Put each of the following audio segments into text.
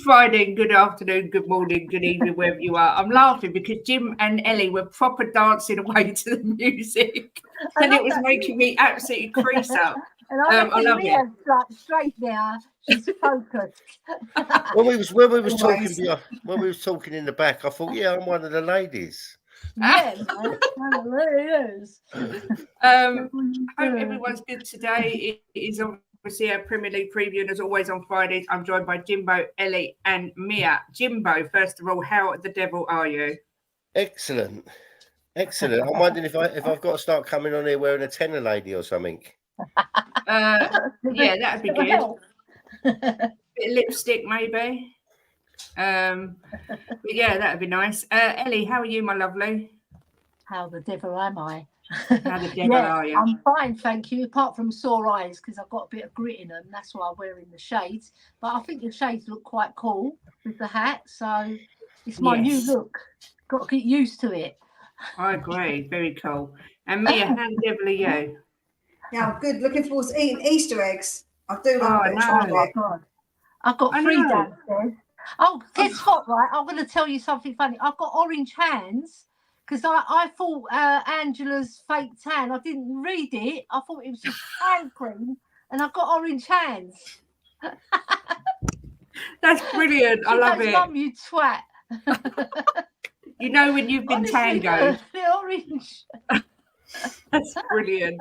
Friday, good afternoon, good morning, good evening, wherever you are. I'm laughing because Jim and Ellie were proper dancing away to the music, and it was making me absolutely crease up. And I love it. Like, straight now, she's focused. when we was talking in the back, I thought, yeah, I'm one of the ladies. Yeah, man. It is. Hope everyone's good today. It is obviously a Premier League preview, and as always on Fridays, I'm joined by Jimbo, Elly, and Mia. Jimbo, first of all, how the devil are you? Excellent. I'm wondering if I've got to start coming on here wearing a tenor lady or something. Yeah, that'd be good. Bit of lipstick, maybe. But yeah, that'd be nice. Elly, how are you, my lovely? How the devil am I? How the devil are you? I'm fine, thank you. Apart from sore eyes, because I've got a bit of grit in them. That's why I'm wearing the shades. But I think the shades look quite cool with the hat. So it's my new look. Got to get used to it. I agree. Very cool. And Mia, how the devil are you? Yeah, I'm good. Looking forward to eating Easter eggs. I do love it. Oh my God. I've got 3 downstairs. Oh, guess what, right? I'm going to tell you something funny. I've got orange hands because I thought Angela's fake tan, I didn't read it. I thought it was just hand cream, and I've got orange hands. That's brilliant. I love it. Mum, you twat. You know when you've been tangoed. The orange. That's brilliant.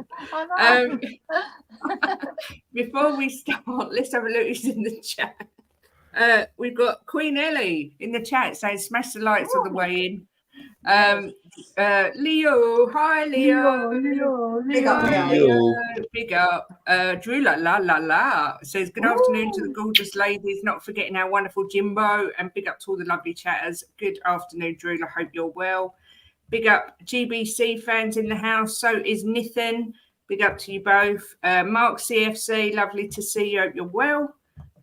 Before we start, let's have a look who's in the chat. We've got Queen Elly in the chat saying smash the lights on the way in. Leo, hi Leo. Big up, Leo. Big up. Drew la says good afternoon to the gorgeous ladies, not forgetting our wonderful Jimbo, and big up to all the lovely chatters. Good afternoon, Drew. I hope you're well. Big up GBC fans in the house. So is Nathan. Big up to you both. Mark CFC, lovely to see you. Hope you're well.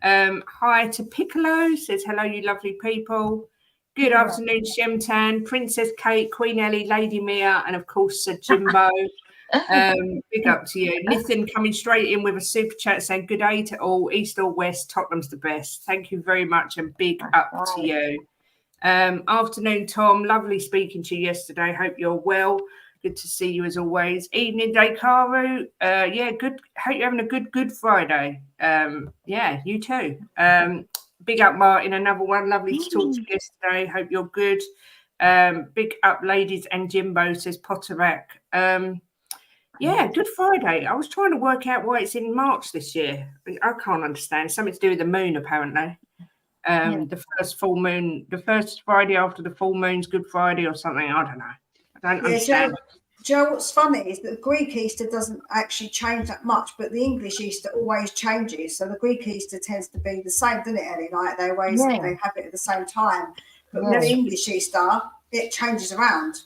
Hi to Piccolo, says hello, you lovely people. Good afternoon, Shemtan, Princess Kate, Queen Elly, Lady Mia, and of course Sir Jimbo. Big up to you. Nathan coming straight in with a super chat saying good day to all, east or west, Tottenham's the best. Thank you very much and big up to you. Afternoon, Tom. Lovely speaking to you yesterday. Hope you're well. Good to see you as always. Evening, Daykaru. Yeah, good. Hope you're having a good Friday. Yeah, you too. Big up, Martin. Another one. Lovely to talk to you yesterday. Hope you're good. Big up, ladies and Jimbo, says Potterack. Yeah, Good Friday. I was trying to work out why it's in March this year. I can't understand. Something to do with the moon, apparently. The first full moon, the first Friday after the full moon's Good Friday or something. I don't know. I don't understand. Joe, what's funny is that the Greek Easter doesn't actually change that much, but the English Easter always changes. So the Greek Easter tends to be the same, doesn't it, Elly? Like they always they have it at the same time. But with the English Easter, it changes around.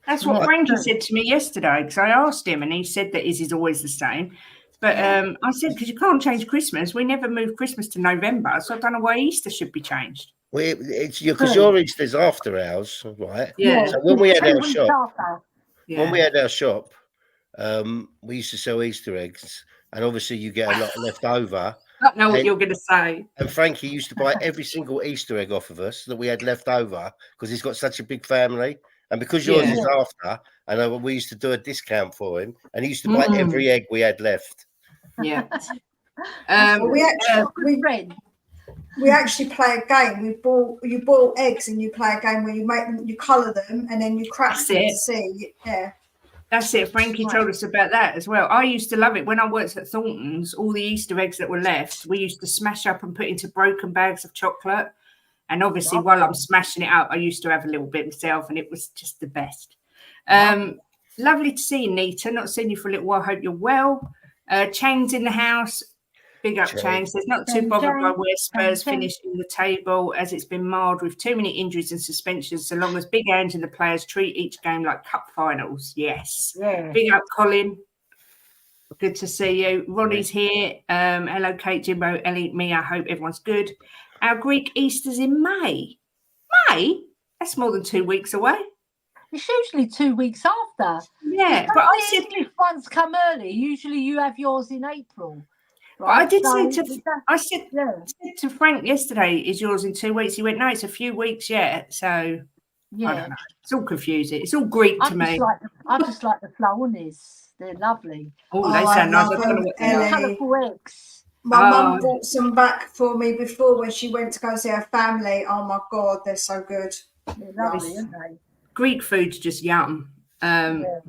That's what Frankie said to me yesterday, because I asked him and he said that his is always the same. But I said, because you can't change Christmas. We never move Christmas to November, so I don't know why Easter should be changed. Well, it's because your Easter's after ours, right? Yeah. So when we had our shop, we used to sell Easter eggs, and obviously you get a lot left over. I don't know what you're going to say. And Frankie used to buy every single Easter egg off of us that we had left over because he's got such a big family. And because yours is after, and we used to do a discount for him, and he used to buy every egg we had left. Yeah. We actually play a game. You boil eggs and you play a game where you make them, you colour them, and then you crack them to see. Yeah. That's it. Frankie told us about that as well. I used to love it. When I worked at Thornton's, all the Easter eggs that were left, we used to smash up and put into broken bags of chocolate. And obviously, while I'm smashing it up, I used to have a little bit myself, and it was just the best. Lovely to see you, Nita. Not seen you for a little while. Hope you're well. Chang's in the house. Big up, Chang. Says not too bothered by where Spurs finished in the table, as it's been marred with too many injuries and suspensions, so long as Big Ange and the players treat each game like cup finals. Yes. Yeah. Big up, Colin. Good to see you. Ronnie's here. Hello, Kate, Jimbo, Elly, Mia. I hope everyone's good. Our Greek Easter's in May. May? That's more than 2 weeks away. It's usually 2 weeks after. Yeah, but I said if ones come early, usually you have yours in April. But I did say to Frank yesterday, is yours in 2 weeks? He went, no, it's a few weeks yet. So yeah, I don't know. It's all confusing. It's all Greek to me. I just like the flowonies. They're lovely. Oh, they sound nice. I don't know what they're colourful eggs. My mum bought some back for me before when she went to go see her family. Oh my God, they're so good. They're lovely, aren't they? Greek food's just yum.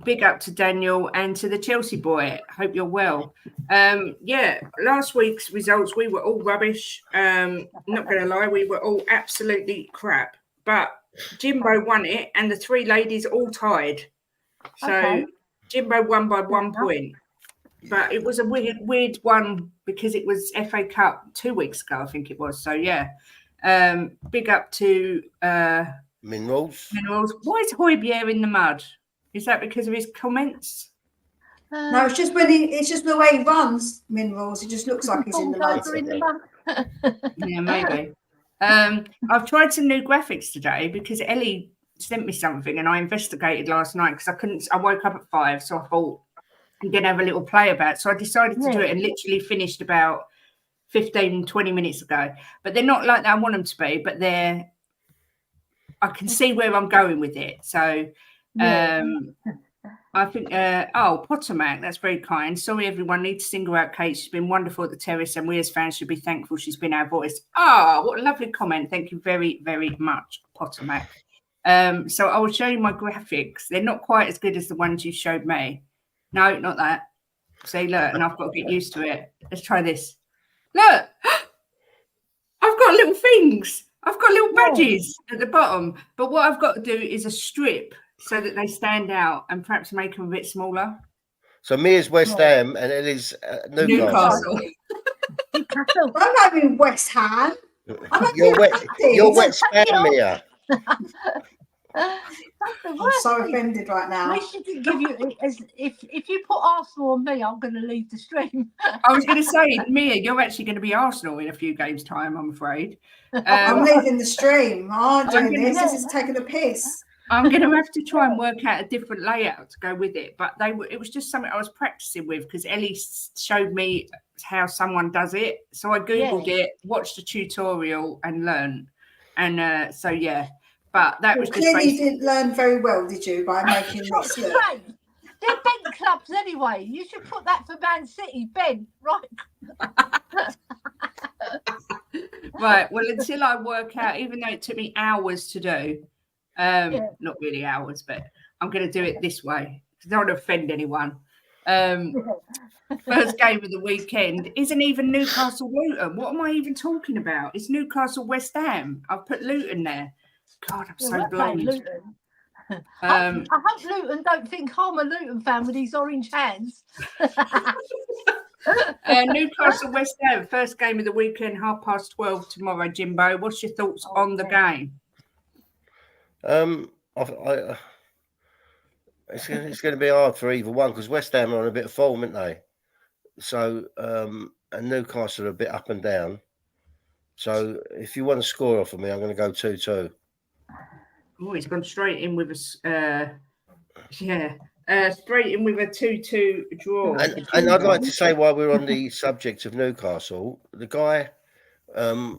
Big up to Daniel and to the Chelsea boy. Hope you're well. Last week's results, we were all rubbish. Not going to lie, we were all absolutely crap. But Jimbo won it, and the three ladies all tied. So Jimbo won by 1 point. But it was a weird one because it was FA Cup 2 weeks ago, I think it was. So, yeah. Big up to Minerals. Why is Højbjerg in the mud? Is that because of his comments? No, it's just the way he runs, Minerals. It just looks like he's in the mud. Yeah, maybe. I've tried some new graphics today because Elly sent me something and I investigated last night because I woke up at 5, so I thought I'm going to have a little play about it. So I decided to do it and literally finished about 15-20 minutes ago. But they're not like that I want them to be, but I can see where I'm going with it. So I think, Pottermac, that's very kind. Sorry, everyone. Need to single out Kate. She's been wonderful at the terrace, and we as fans should be thankful she's been our voice. What a lovely comment. Thank you very, very much, Pottermac. So I will show you my graphics. They're not quite as good as the ones you showed me. No, not that. See, look, and I've got to get used to it. Let's try this. Look, I've got little things. I've got little badges at the bottom. But what I've got to do is a strip so that they stand out and perhaps make them a bit smaller. So Mia's West Ham and Elly's Newcastle. I'm having West Ham. You're West Ham, Mia. I'm so offended right now. We should give you if you put Arsenal on me, I'm going to leave the stream. I was going to say, Mia, you're actually going to be Arsenal in a few games' time, I'm afraid. I'm leaving the stream. I'm doing this. This is taking a piss. I'm going to have to try and work out a different layout to go with it. But it was just something I was practicing with because Elly showed me how someone does it. So I Googled it, watched a tutorial and learned. And so, yeah. But that was clearly you didn't learn very well, did you, by making this look? They're bent clubs anyway. You should put that for Man City, bent, right? Right. Well, until I work out, even though it took me hours to do, not really hours, but I'm going to do it this way because I don't want to offend anyone. First game of the weekend isn't even Newcastle Luton. What am I even talking about? It's Newcastle West Ham. I've put Luton there. God, I'm so blind. I hope Luton don't think I'm a Luton fan with these orange hands. Newcastle West Ham, first game of the weekend, 12:30 tomorrow. Jimbo, what's your thoughts on the game? It's going to be hard for either one because West Ham are on a bit of form, aren't they? So, and Newcastle are a bit up and down. So, if you want to score off of me, I'm going to go 2-2. Oh, he's gone straight in with a straight in with a 2-2 draw. And I'd like to say, while we're on the subject of Newcastle, the guy,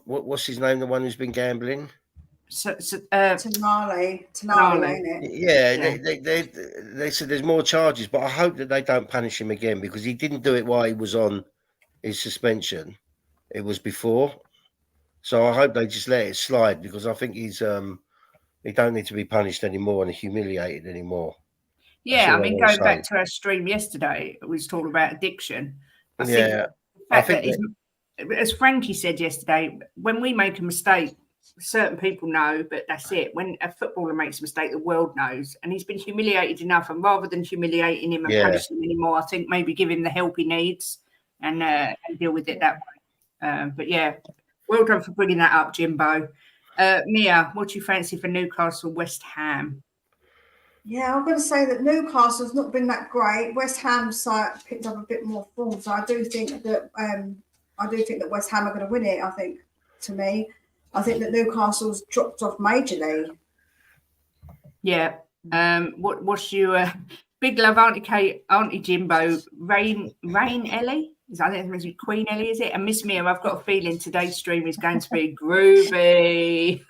what's his name? The one who's been gambling. Tonali, ain't it? Yeah. They said there's more charges, but I hope that they don't punish him again because he didn't do it while he was on his suspension. It was before, so I hope they just let it slide because I think he's he don't need to be punished anymore and humiliated anymore. Yeah, I mean, going back to our stream yesterday, we was talking about addiction. I think as Frankie said yesterday, when we make a mistake, certain people know, but that's it. When a footballer makes a mistake, the world knows, and he's been humiliated enough. And rather than humiliating him and punishing him anymore, I think maybe give him the help he needs and deal with it that way. But yeah, well done for bringing that up, Jimbo. Mia, what do you fancy for Newcastle West Ham? Yeah, I'm going to say that Newcastle's not been that great. West Ham's picked up a bit more form, so I do think that West Ham are going to win it. I think that Newcastle's dropped off majorly. Yeah. What's your big love, Auntie Kate, Auntie Jimbo, Rain Elly? I think it's Queen Ellie, is it? And Miss Mia, I've got a feeling today's stream is going to be groovy.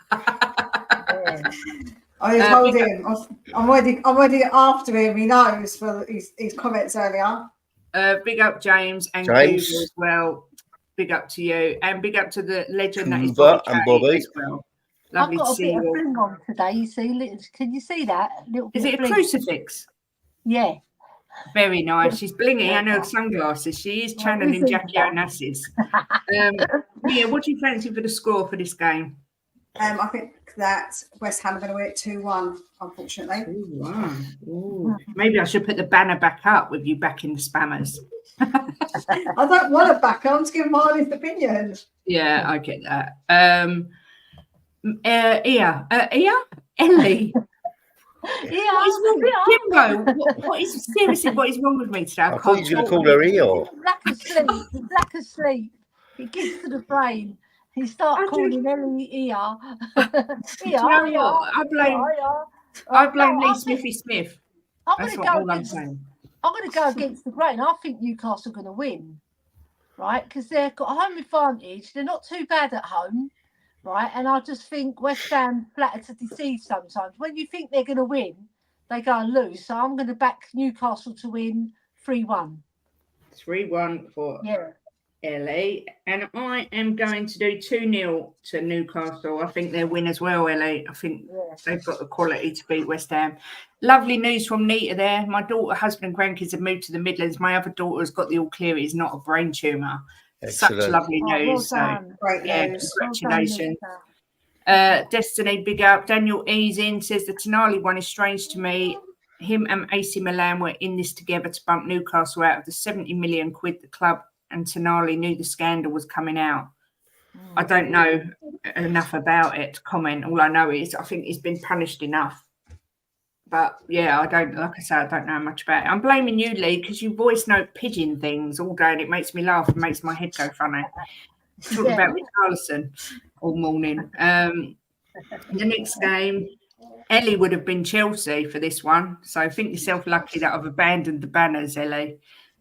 I told him. I'm already after him. He knows for his comments earlier. Big up James and Google as well. Big up to you, and big up to the legend that is Bobby and Bobby as well. Lovely I've got to a see bit you. of bling on today. You see? Can you see that? Is it a crucifix? Yeah. Very nice. She's blingy and her sunglasses. She is channeling Jackie Onassis. Mia, what do you fancy for the score for this game? I think that West Ham are going to win it 2-1, unfortunately. 2-1. Maybe I should put the banner back up with you backing the spammers. I don't want to back. I'm just giving my honest opinion. Yeah, I get that. Ellie. What is wrong? Jimbo, what is wrong with me today? I thought you were going to call her Eo. Lack of sleep. It gets to the brain. He starts calling Ellie Ear. I blame Lee Smithy Smith. I'm going to go against the grain. I think Newcastle are going to win, right? Because they've got a home advantage. They're not too bad at home, right? And I just think West Ham flatter to deceive sometimes. When you think they're going to win, they go and lose. So I'm going to back Newcastle to win 3-1. 3-1 for Ellie. And I am going to do 2-0 to Newcastle. I think they'll win as well, Ellie. I think they've got the quality to beat West Ham. Lovely news from Nita there. My daughter, husband and grandkids have moved to the Midlands. My other daughter's got the all clear. It's not a brain tumour. Excellent. Such lovely news. Great news. Congratulations. Destiny, big up. Daniel Easing says the Tonali one is strange to me. Him and AC Milan were in this together to bump Newcastle out of the 70 million quid the club and Tonali knew the scandal was coming out. I don't know enough about it to comment. All I know is I think he's been punished enough. But yeah, I don't know much about it. I'm blaming you, Lee, because you voice note pigeon things all day and it makes me laugh and makes my head go funny. Talking about Richarlison all morning. The next game, Ellie would have been Chelsea for this one. So think yourself lucky that I've abandoned the banners, Ellie.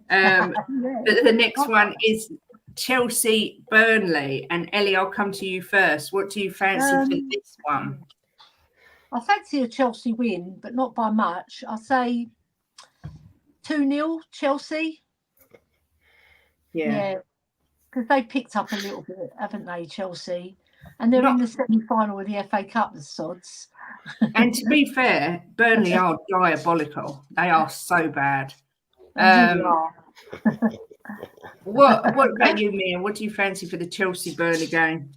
The next one is Chelsea Burnley. And Ellie, I'll come to you first. What do you fancy for this one? I fancy a Chelsea win, but not by much. I'll say 2-0 Chelsea. Yeah. Because they picked up a little bit, haven't they, Chelsea? And they're in the semi-final of the FA Cup, the sods. And to be fair, Burnley are diabolical. They are so bad. What about you, Mia? What do you fancy for the Chelsea-Burnley game?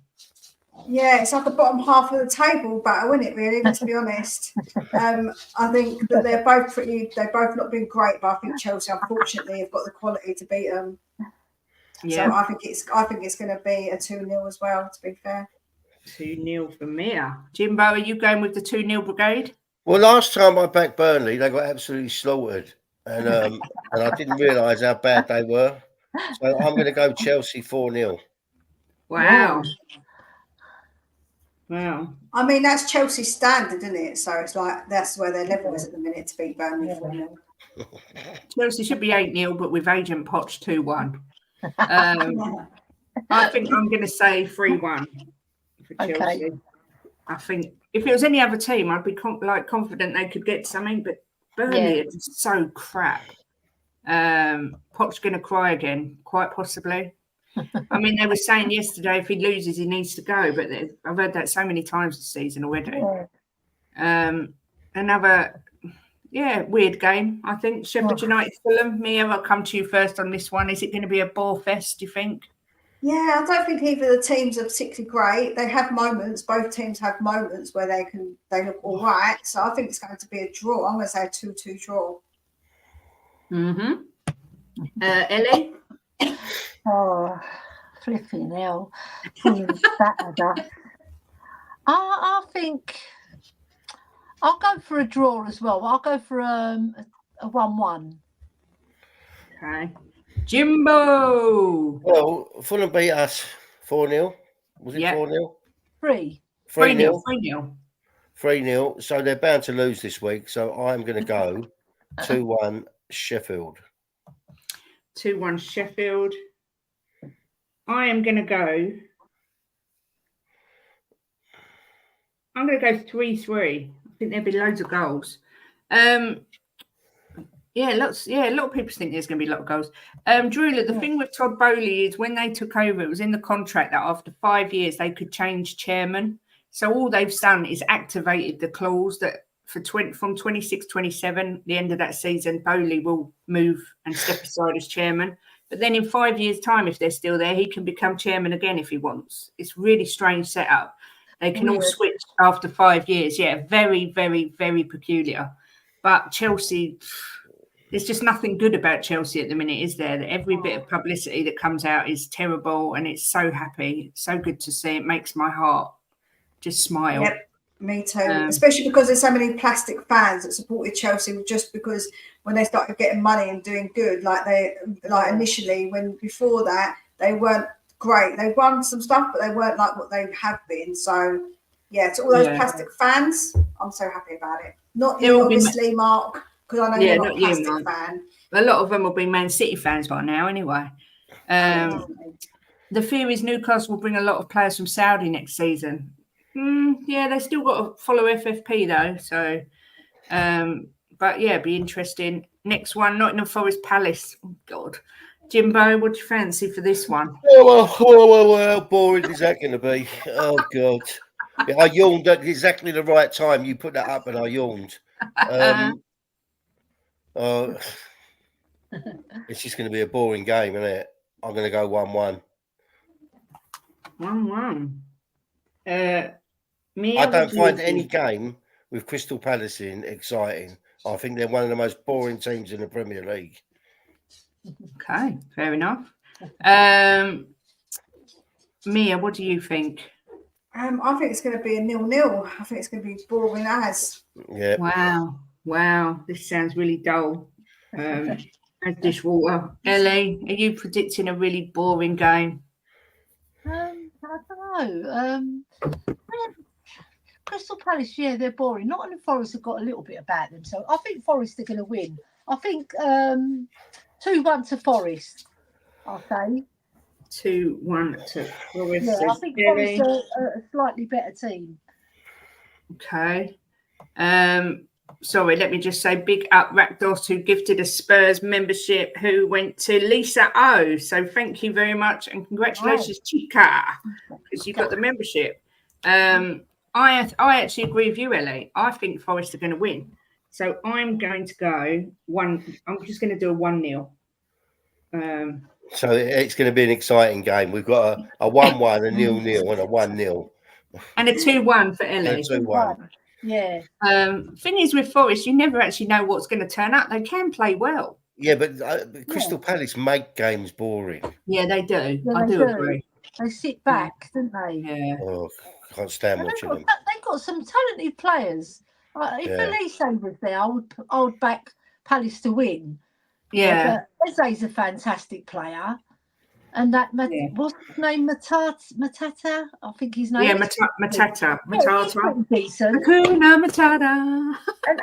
Yeah, it's like the bottom half of the table battle, isn't it, really, to be honest? I think that they've both not been great, but I think Chelsea, unfortunately, have got the quality to beat them. Yeah. So I think it's going to be a 2-0 as well, to be fair. 2-0 for Mia. Jimbo, are you going with the 2-0 brigade? Well, last time I backed Burnley, they got absolutely slaughtered. And I didn't realise how bad they were. So I'm going to go Chelsea 4-0. Wow. I mean, that's Chelsea's standard, isn't it? So it's like that's where their level is at the minute to beat Burnley 4-0. Chelsea should be 8-0, but with Agent Poch 2-1. I think I'm going to say 3-1 for Chelsea. Okay. I think if it was any other team, I'd be confident they could get something, but Burnley is so crap. Poch's going to cry again, quite possibly. I mean, they were saying yesterday if he loses, he needs to go, but I've heard that so many times this season already. Another, weird game, I think. Sheffield United, Fulham. Mia, I'll come to you first on this one. Is it going to be a bore fest, do you think? Yeah, I don't think either of the teams are particularly great. They have moments. Both teams have moments where they look all right. So I think it's going to be a draw. I'm going to say a 2-2 draw. Ellie? Oh, flipping hell. I think I'll go for a draw as well. I'll go for a 1-1. Okay. Jimbo! Well, Fulham beat us 4-0. Was it 4-0? 3-0. 3-0. So they're bound to lose this week. So I'm going to go 2-1 Sheffield. 2-1 Sheffield. I am going to go. I'm going to go 3-3. I think there'll be loads of goals. Yeah, a lot of people think there's going to be a lot of goals. Drew, the thing with Todd Bowley is when they took over, it was in the contract that after 5 years they could change chairman. So all they've done is activated the clause that from 26-27, the end of that season, Bowley will move and step aside as chairman. But then in 5 years' time, if they're still there, he can become chairman again if he wants. It's really strange setup. They can all switch after 5 years. Yeah, very, very, very peculiar. But Chelsea, there's just nothing good about Chelsea at the minute, is there? Every bit of publicity that comes out is terrible, and it's so happy. It's so good to see. It makes my heart just smile. Yep, me too. Especially because there's so many plastic fans that supported Chelsea just because when they started getting money and doing good, like initially, when before that they weren't great. They won some stuff, but they weren't like what they have been. So yeah, to all those plastic fans, I'm so happy about it. Not you, obviously, Mark, because I know you're not a plastic fan. A lot of them will be Man City fans by now, anyway. The fear is Newcastle will bring a lot of players from Saudi next season. Yeah, they still got to follow FFP though. So, but yeah, be interesting. Next one, Nottingham Forest Palace. Oh, God, Jimbo, what do you fancy for this one? Well, how boring is that going to be? Oh God, yeah, I yawned at exactly the right time. You put that up, and I yawned. It's just going to be a boring game, isn't it? I'm going to go 1-1. 1-1. I don't find any game with Crystal Palace in exciting. I think they're one of the most boring teams in the Premier League. Okay, fair enough. Mia, what do you think? I think it's going to be a 0-0. I think it's going to be boring as. Yeah. Wow. This sounds really dull. As dishwater. Ellie, are you predicting a really boring game? I don't know. Crystal Palace, yeah, they're boring. Nottingham Forest have got a little bit about them, so I think Forest are going to win. I think 2-1 to Forest. I'll say 2-1 to Forest. Yeah, I think Forest are a slightly better team. Okay. Sorry, let me just say big up Rakdos, who gifted a Spurs membership, who went to Lisa O. So thank you very much and congratulations, Chica, because you got the membership. I actually agree with you, Ellie. I think Forest are going to win. So I'm going to go I'm just going to do a 1-0. So it's going to be an exciting game. We've got a 1-1, a 0-0, and a 1-0. And a 2-1 for Ellie. And a 2-1. Yeah. Thing is with Forest, you never actually know what's going to turn up. They can play well. Yeah, but Crystal Palace make games boring. Yeah, they do. Yeah, I do agree. They sit back, don't they? Yeah. Oh, I can't stand watching them. They've got some talented players. If Elise was there, I would back Palace to win. Yeah. Eze's a fantastic player. And that, what's his name? Matata? I think his name is. Matata. Yeah, he's pretty decent. Hakuna Matata. And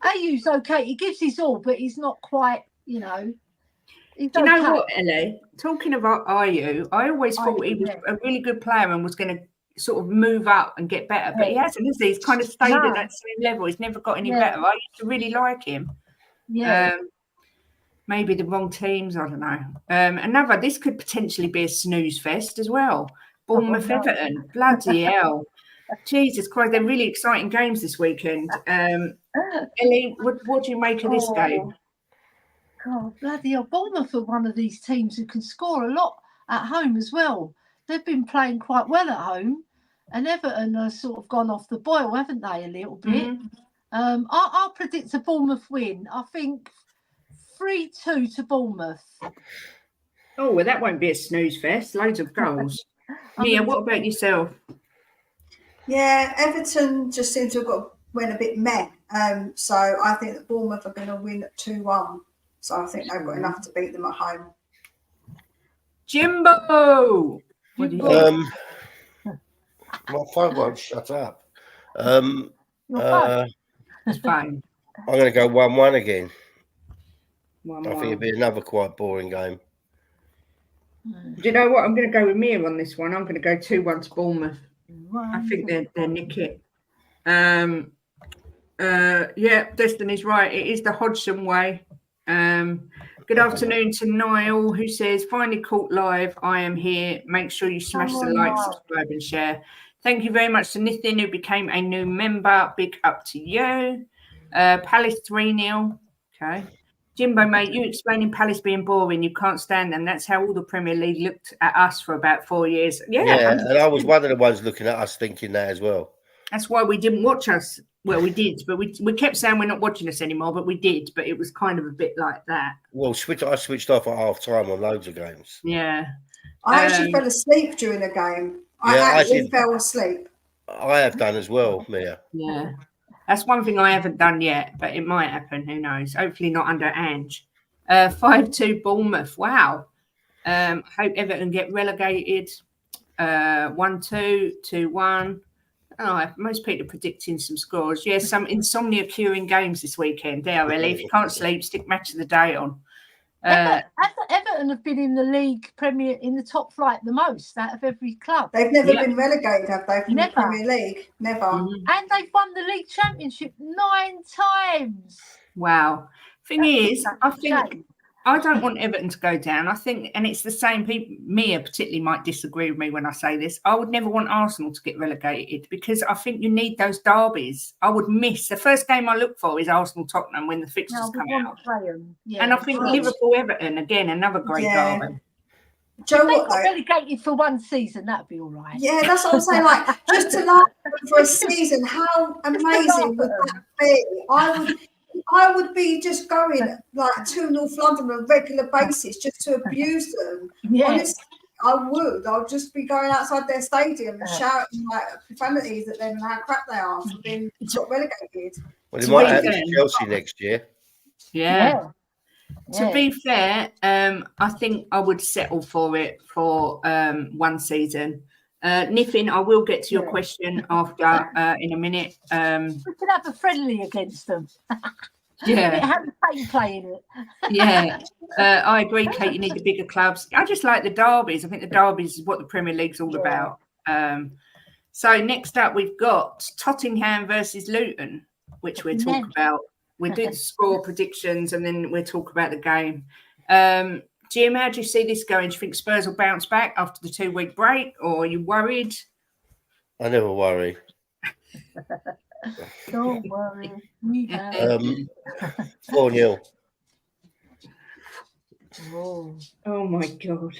Ayu's okay. He gives his all, but he's not quite, Do you know what, Ellie? Talking about Ayew, I always thought he was a really good player and was going to sort of move up and get better, but he hasn't, is he? He's kind of stayed at that same level. He's never got any better. I used to really like him. Yeah. Maybe the wrong teams, I don't know. This could potentially be a snooze fest as well. Bournemouth, Everton, bloody hell. Jesus Christ, they're really exciting games this weekend. Ellie, what do you make of this game? God, bloody hell. Bournemouth are one of these teams who can score a lot at home as well. They've been playing quite well at home, and Everton have sort of gone off the boil, haven't they, a little bit? Mm-hmm. I'll predict a Bournemouth win. I think 3-2 to Bournemouth. Oh, well, that won't be a snooze fest. Loads of goals. Mia, what about yourself? Yeah, Everton just seems to have went a bit meh. So I think that Bournemouth are going to win 2-1. So I think they've got enough to beat them at home. Jimbo! What do you think? My phone won't shut up. It's fine. I'm going to go 1-1 again. 1-1. I think it'll be another quite boring game. Do you know what? I'm going to go with Mia on this one. I'm going to go 2-1 to Bournemouth. I think they're nick it. Yeah, Destiny's right. It is the Hodgson way. Good afternoon to Niall, who says, finally caught live. I am here. Make sure you smash the like, subscribe and share. Thank you very much to Nathan, who became a new member. Big up to you. Palace 3-0. Okay. Jimbo, mate, you explaining Palace being boring. You can't stand them. That's how all the Premier League looked at us for about 4 years. Yeah, and I was one of the ones looking at us thinking that as well. That's why we didn't watch us. Well, we did, but we kept saying we're not watching us anymore, but we did. But it was kind of a bit like that. Well, I switched off at half time on loads of games. Yeah. I actually fell asleep during a game. I actually fell asleep. I have done as well, Mia. Yeah. That's one thing I haven't done yet, but it might happen. Who knows? Hopefully not under Ange. 5-2 Bournemouth. Wow. Hope Everton get relegated. 1-2, 2-1. Oh, most people are predicting some scores. Yeah, some insomnia curing games this weekend. There, Elly. If you can't sleep, stick match of the day on. Everton have been in the league Premier in the top flight the most out of every club. They've never been relegated, have they? From Never. the Premier League, never. And they've won the league championship 9 times. Wow. Thing is, I don't want Everton to go down. I think, and it's the same people, Mia particularly might disagree with me when I say this. I would never want Arsenal to get relegated because I think you need those derbies. I would miss. The first game I look for is Arsenal-Tottenham when the fixtures come out. Yeah. And I think Liverpool-Everton, again, another great derby. Joe, if they got relegated for one season, that'd be all right. Yeah, that's what I'm saying. Like, just to last for a season, how amazing would that be? I would be just going like 2-0 London on a regular basis just to abuse them. Yeah. Honestly, I would. I'll just be going outside their stadium and shouting like profanities at them and how crap they are for being got relegated. Well, it might happen to Chelsea next year. Yeah. To be fair, I think I would settle for it for one season. Niffin, I will get to your question after in a minute. We could have a friendly against them. Yeah. Have Kate playing it. Yeah. I agree, Kate, you need the bigger clubs. I just like the derbies. I think the derbies is what the Premier League's all about. So next up, we've got Tottenham versus Luton, which we'll talk about. We'll do the score predictions and then we'll talk about the game. Jim, how do you see this going? Do you think Spurs will bounce back after the 2-week break, or are you worried? I never worry. Don't worry. 4-0. Oh my God.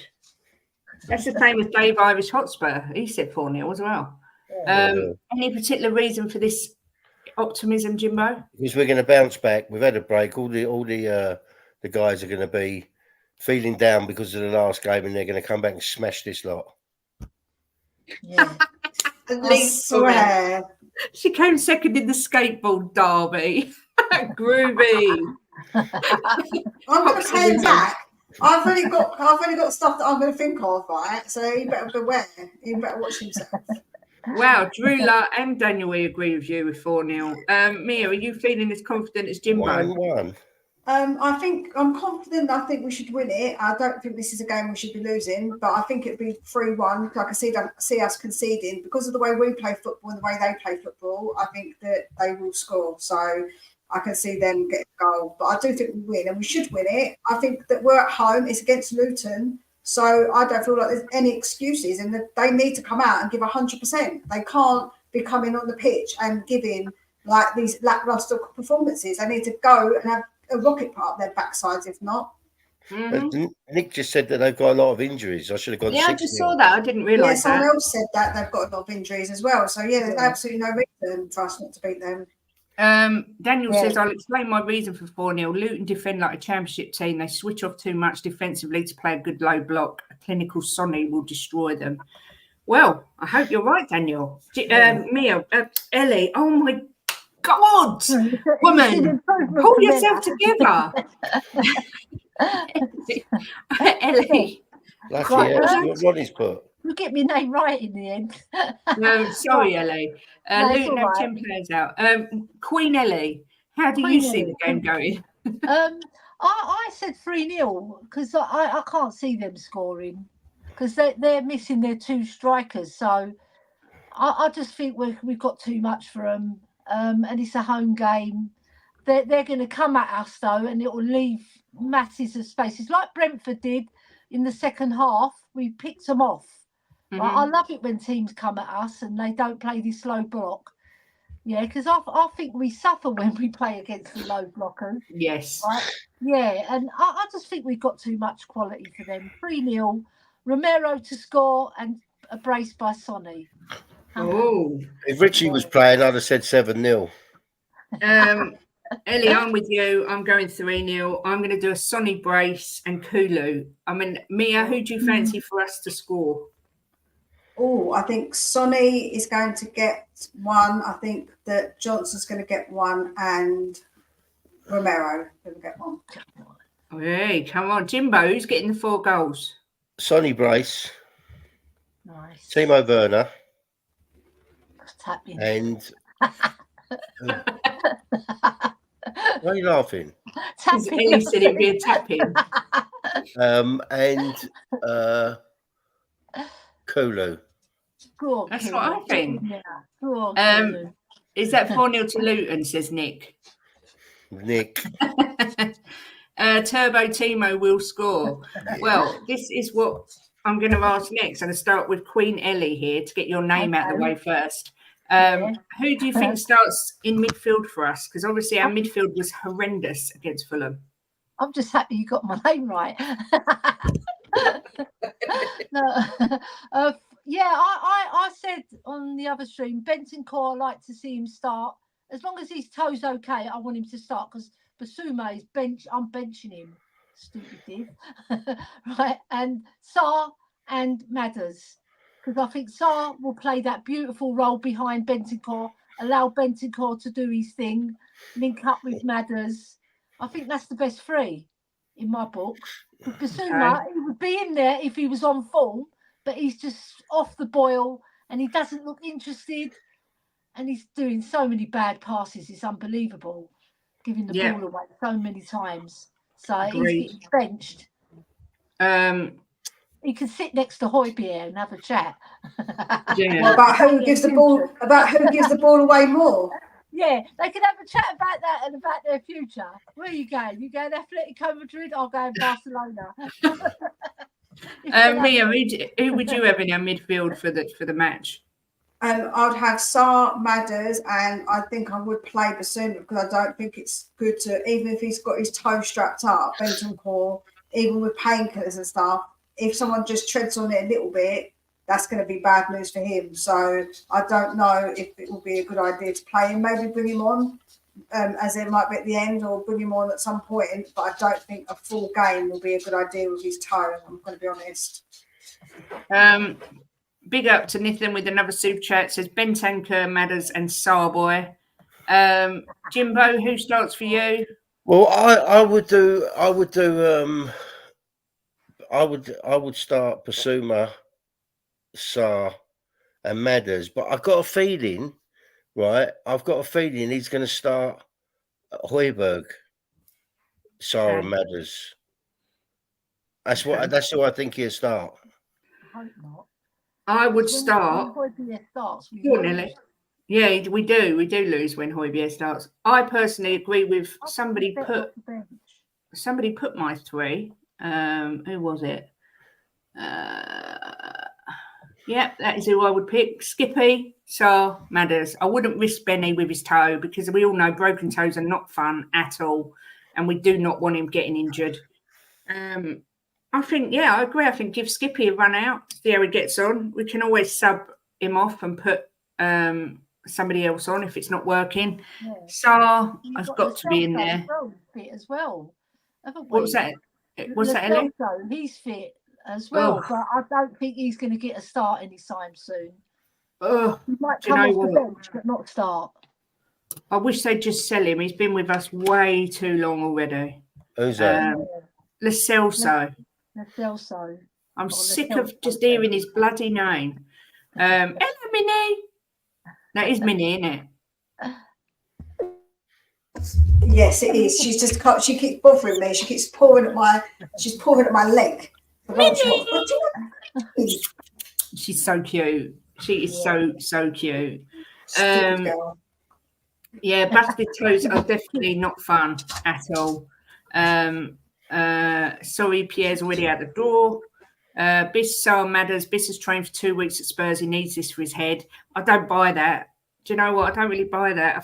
That's the same as Dave Irish Hotspur. He said 4-0 as well. Any particular reason for this optimism, Jimbo? Because we're going to bounce back. We've had a break. All the guys are going to be feeling down because of the last game, and they're going to come back and smash this lot. Yeah. I swear. She came second in the skateboard derby. Groovy. I'm going to pay back. I've only got stuff that I'm going to think of, right? So you better beware. You better watch himself. Wow, Drula and Daniel, we agree with you with 4-0. Mia, are you feeling as confident as Jimbo? 1-1. I think I'm confident. I think we should win it. I don't think this is a game we should be losing, but I think it'd be 3-1. Like I see us conceding because of the way we play football and the way they play football. I think that they will score, so I can see them getting a goal. But I do think we win, and we should win it. I think that we're at home. It's against Luton, so I don't feel like there's any excuses, and that they need to come out and give 100%. They can't be coming on the pitch and giving like these lackluster performances. They need to go and have a rocket part of their backsides, if not. Nick just said that they've got a lot of injuries. I should have gone 6-0. I just saw that. I didn't realise that. Someone else said that they've got a lot of injuries as well. So, there's absolutely no reason for us not to beat them. Daniel says, I'll explain my reason for 4-0. Luton defend like a championship team. They switch off too much defensively to play a good low block. A clinical Sonny will destroy them. Well, I hope you're right, Daniel. Mia, Elly, oh my God, woman, pull yourself together. Elly. Lucky, what Ronnie's put. You get my name right in the end. No, sorry, Elly. Luton have 10 players out. Queen Elly, how do you see the game going? I said 3-0 because I can't see them scoring. because they're missing their 2 strikers. So I just think we've got too much for them, and it's a home game. They're going to come at us though, and it will leave masses of spaces like Brentford did in the second half. We picked them off. Mm-hmm. I love it when teams come at us and they don't play this low block. Yeah, because I think we suffer when we play against the low blockers. Yes. Right? Yeah, and I just think we've got too much quality for them. 3-0, Romero to score and a brace by Sonny. Oh. If Richie was playing, I'd have said 7-0. Elly, I'm with you. I'm going 3-0. I'm going to do a Sonny brace and Kulu. I mean, Mia, who do you fancy for us to score? Oh, I think Sonny is going to get 1. I think that Johnson's going to get 1, and Romero going to get 1. Hey, come on, Jimbo. Who's getting the 4 goals? Sonny brace. Nice. Timo Werner. Tapping. And why are you laughing? Elly said it'd be a tap-in. And Kulu. That's what I think. Yeah. Is that 4-0 to Luton, says Nick. Nick. Turbo Timo will score. Well, this is what I'm going to ask next. I'm going to start with Queen Elly here to get your name out of the way first. Who do you think starts in midfield for us? Because obviously our midfield was horrendous against Fulham. I'm just happy you got my name right. I said on the other stream, Bentancur, I like to see him start. As long as his toe's okay, I want him to start because Basuma is I'm benching him. Stupid div. Right, and Sarr and Madders. Because I think Sarr will play that beautiful role behind Bentancur, allow Bentancur to do his thing, link up with Madders. I think that's the best 3 in my book. With Basuma, he would be in there if he was on form, but he's just off the boil and he doesn't look interested. And he's doing so many bad passes. It's unbelievable. Giving the ball away so many times. So he's getting benched. He can sit next to Højbjerg and have a chat. Well, about who gives the ball away more. Yeah, they can have a chat about that and about their future. Where are you going? You going Atletico Madrid? I'll go in Barcelona. Mia, who would you have in our midfield for the match? I'd have Sarr, Madders, and I think I would play Basuma because I don't think it's good to, even if he's got his toe strapped up, Bentancur, even with painkillers and stuff, if someone just treads on it a little bit, that's going to be bad news for him. So I don't know if it will be a good idea to play him. Maybe bring him on, as it might be at the end, or bring him on at some point. But I don't think a full game will be a good idea with his toe. I'm going to be honest. Big up to Nathan with another super chat. Says Bentancur, Madders, and Sarboy. Jimbo, who starts for you? Well, I would start Basuma, Sarr, and Madders, but I've got a feeling, right? He's going to start Højbjerg, Sarr, and Madders. That's who I think he'll start. I hope not. I would start. Højbjerg starts. Yeah, we do lose when Højbjerg starts. I personally agree with somebody put my 3. Who was it? That is who I would pick. Skippy, Sarr, Madders. I wouldn't risk Benny with his toe because we all know broken toes are not fun at all, and we do not want him getting injured. I think, I agree. I think give Skippy a run out, see how he gets on. We can always sub him off and put somebody else on if it's not working. Yeah. Sarr has got to be in there. Fit as well. What was that? What's that, Elly? He's fit as well, but I don't think he's going to get a start anytime soon. He might come off the bench, but not start. I wish they'd just sell him. He's been with us way too long already. Who's that? Lo Celso. I'm sick of just hearing his bloody name. Hello, Minnie. That is Minnie, isn't it? Yes, it is. She keeps bothering me. She's pawing at my leg. Minnie. She's so cute. She is so cute. Stupid girl. Yeah, busted toes are definitely not fun at all. Sorry, Pierre's already out the door. Biss matters. Biss has trained for 2 weeks at Spurs. He needs this for his head. I don't buy that. Do you know what? I don't really buy that.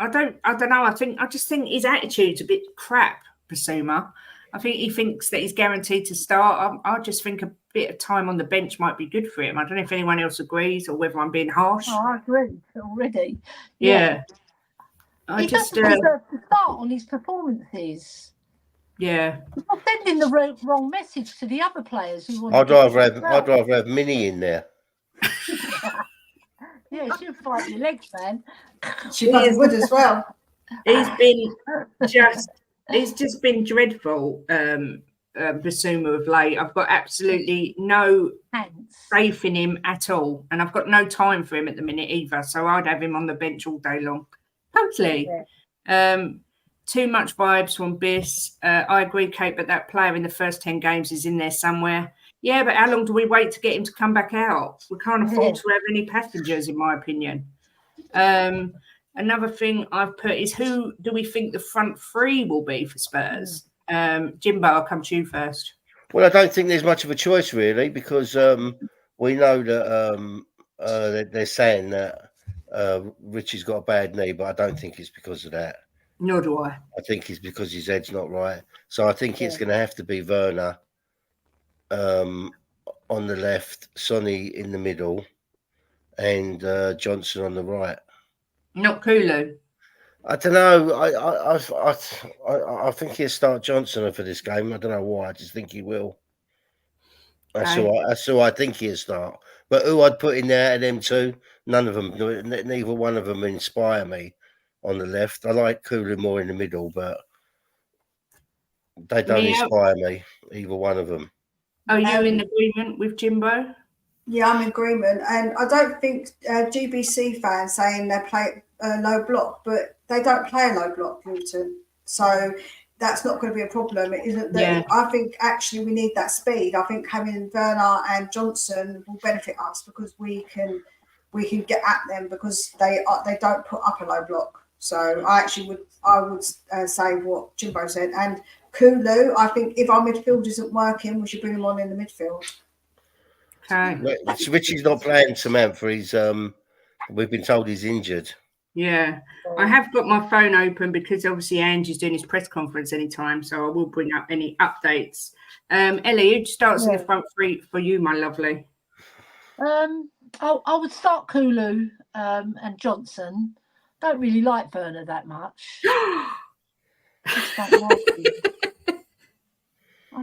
I don't know. I just think his attitude's a bit crap, Basuma. I think he thinks that he's guaranteed to start. I just think a bit of time on the bench might be good for him. I don't know if anyone else agrees or whether I'm being harsh. Oh, I agree already. Yeah. He doesn't deserve to start on his performances. Yeah. He's not sending the wrong message to the other players who want I'd rather have Minnie in there. Yeah, she'll fight your legs, man. She would as well. It's just been dreadful, Basuma of late. I've got absolutely no faith in him at all, and I've got no time for him at the minute either. So I'd have him on the bench all day long. Totally. Yeah. Too much vibes from Biss. I agree, Kate, but that player in the first 10 games is in there somewhere. Yeah, but how long do we wait to get him to come back out? We can't afford to have any passengers, in my opinion. Another thing I've put is, who do we think the front three will be for Spurs? Jimbo, I'll come to you first. Well, I don't think there's much of a choice, really, because we know that they're saying that Richie's got a bad knee, but I don't think it's because of that. Nor do I. I think it's because his head's not right. So I think it's going to have to be Werner on the left, Sonny in the middle, and Johnson on the right. Not Kulu. I don't know. I think he'll start Johnson for this game. I don't know why. I just think he will. That's who I think he'll start. But who I'd put in there out of them two, none of them, neither one of them inspire me on the left. I like Kulu more in the middle, but they don't inspire me, either one of them. Are you in agreement with Jimbo? Yeah, I'm in agreement. And I don't think GBC fans saying they play low block, but they don't play a low block, Luton. So that's not going to be a problem. It isn't that. Yeah. I think actually we need that speed. I think having Werner and Johnson will benefit us because we can get at them because they don't put up a low block. So I would say what Jimbo said. And Kulu, I think if our midfield isn't working, we should bring him on in the midfield. Okay. Richie's not playing, Samantha. He's we've been told he's injured. Yeah, I have got my phone open because obviously Angie's doing his press conference anytime, so I will bring up any updates. Ellie, who starts in the front three for you, my lovely? I would start Kulu and Johnson. Don't really like Werner that much. I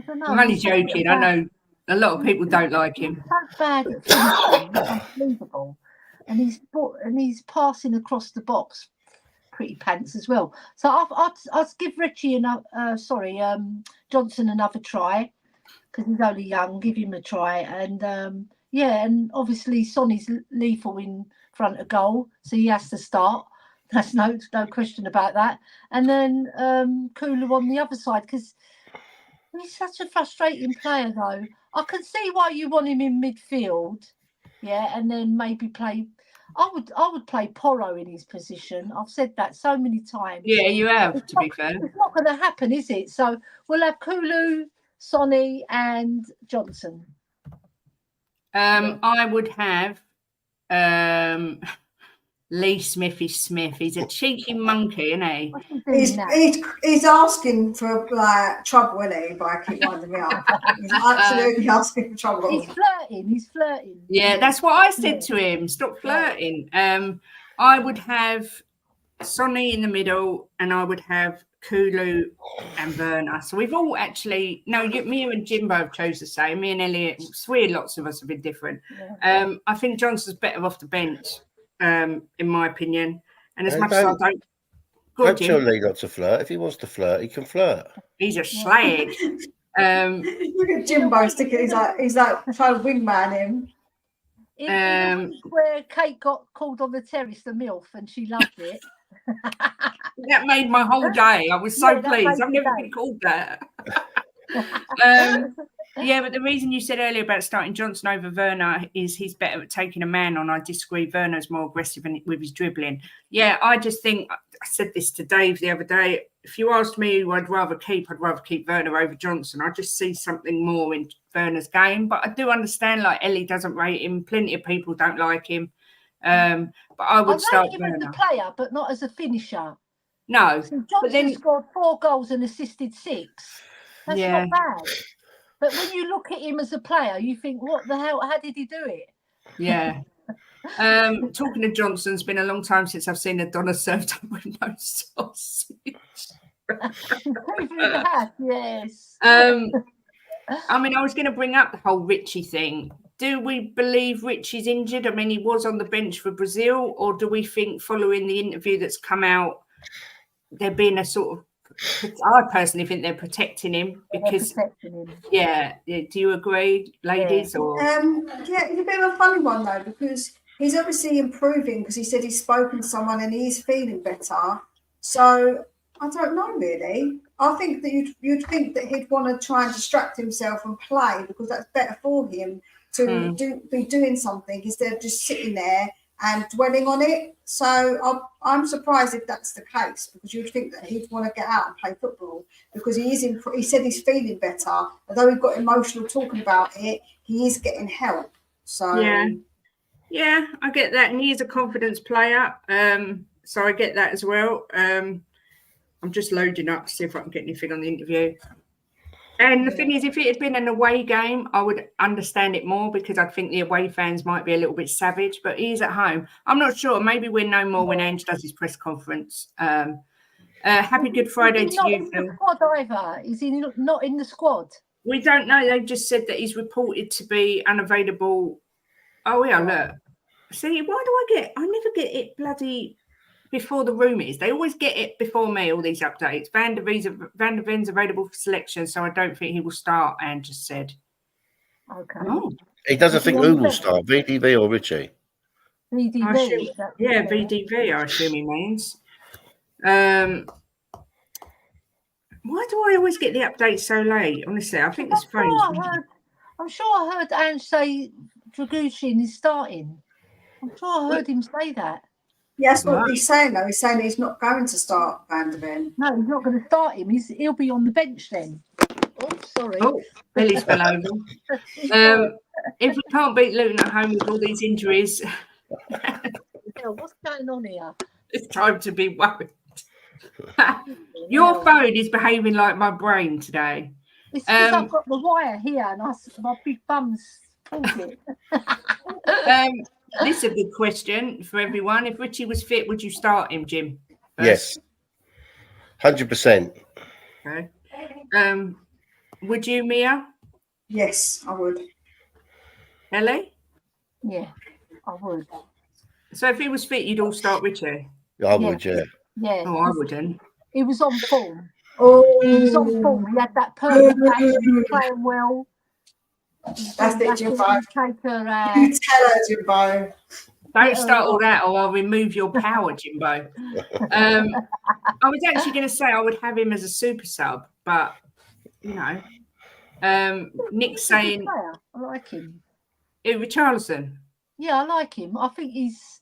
don't know. I'm only joking. I know a lot of people don't like him. He's so bad at finishing, unbelievable. And he's passing across the box pretty pants as well. So I'll give Richie Johnson another try because he's only young. Give him a try, and and obviously Sonny's lethal in front of goal, so he has to start. That's no question about that. And then Kulu on the other side because he's such a frustrating player, though. I can see why you want him in midfield. Yeah, and then maybe play. I would play Porro in his position. I've said that so many times. Yeah, you have. To be fair, it's not going to happen, is it? So we'll have Kulu, Sonny, and Johnson. I would have Lee Smithy Smith. He's a cheeky monkey, isn't he? He's asking for trouble, isn't he? By keep winding me up. He's absolutely asking for trouble. He's flirting. Yeah, that's what I said to him. Stop flirting. I would have Sonny in the middle, and I would have Kulu and Werner. So we've all actually me and Jimbo have chose the same. Me and Elliot, lots of us have been different. Yeah. I think Johnson's better off the bench. In my opinion, and as much as I don't tell Lee not to flirt. If he wants to flirt, he can flirt. He's a slag. Look at Jimbo sticking. He's like trying to wingman him. Where Kate got called on the terrace the MILF, and she loved it. That made my whole day. I was so pleased. I've never been called that. Yeah, but the reason you said earlier about starting Johnson over Werner is he's better at taking a man on. I disagree. Werner's more aggressive with his dribbling. Yeah, I just think, I said this to Dave the other day, if you asked me who I'd rather keep Werner over Johnson. I just see something more in Werner's game. But I do understand, like, Elly doesn't rate him. Plenty of people don't like him. But I would start him Werner. as a player, but not as a finisher. No. So Johnson scored 4 goals and assisted 6. That's not bad. But when you look at him as a player, you think, what the hell? How did he do it? Yeah. Talking of Johnson, it's been a long time since I've seen a doner served up with no sausage. Yes. I mean, I was going to bring up the whole Richie thing. Do we believe Richie's injured? I mean, he was on the bench for Brazil, or do we think following the interview that's come out, there being a sort of, I personally think they're protecting him because, yeah. Do you agree, ladies? Or yeah, it's a bit of a funny one though, because he's obviously improving because he said he's spoken to someone and he's feeling better. So I don't know really. I think that you'd think that he'd want to try and distract himself and play because that's better for him to be doing something instead of just sitting there and dwelling on it. So I'm surprised if that's the case, because you'd think that he'd want to get out and play football because he said he's feeling better. Although he got emotional talking about it, he is getting help. So yeah, I get that. And he is a confidence player. So I get that as well. I'm just loading up to see if I can get anything on the interview. And the thing is, if it had been an away game, I would understand it more because I think the away fans might be a little bit savage, but he's at home. I'm not sure. Maybe we'll know more when Ange does his press conference. Happy Good Friday to you, Phil. Not in the squad either. Is he not in the squad? We don't know. They've just said that he's reported to be unavailable. Oh, yeah, look. See, why do I never get it bloody before the rumours. They always get it before me, all these updates. Van der Ven's available for selection, so I don't think he will start, Anne just said. Okay. Oh. He doesn't think who will start, VDV or Richie? VDV. VDV, I assume he means. Why do I always get the updates so late? Honestly, I think this phone's... I'm sure I heard Ange say Dragushin is starting. I'm sure I heard him say that. Yeah, that's what he's saying, though. He's saying he's not going to start Van der Ven. No, he's not going to start him. He'll be on the bench then. Oh, sorry. Oh, Billy's fell over. If we can't beat Luton at home with all these injuries... What's going on here? It's time to be worried. Your phone is behaving like my brain today. It's because I've got the wire here and my big bum's pulled it. This is a good question for everyone. If Richie was fit, would you start him, Jim? Yes. 100%. Okay. Would you, Mia? Yes, I would. Elly? Yeah, I would. So if he was fit, you'd all start Richie? I would, yeah. Yeah. Oh, I wouldn't. He was on form. Oh, he was on form. He had that perfect match. He was playing well. That's it, Jimbo. You tell her, Jimbo. Don't start all that or I'll remove your power, Jimbo. I was actually going to say I would have him as a super sub, but, you know, Nick's saying... I like him. Richarlison? Yeah, I like him. I think he's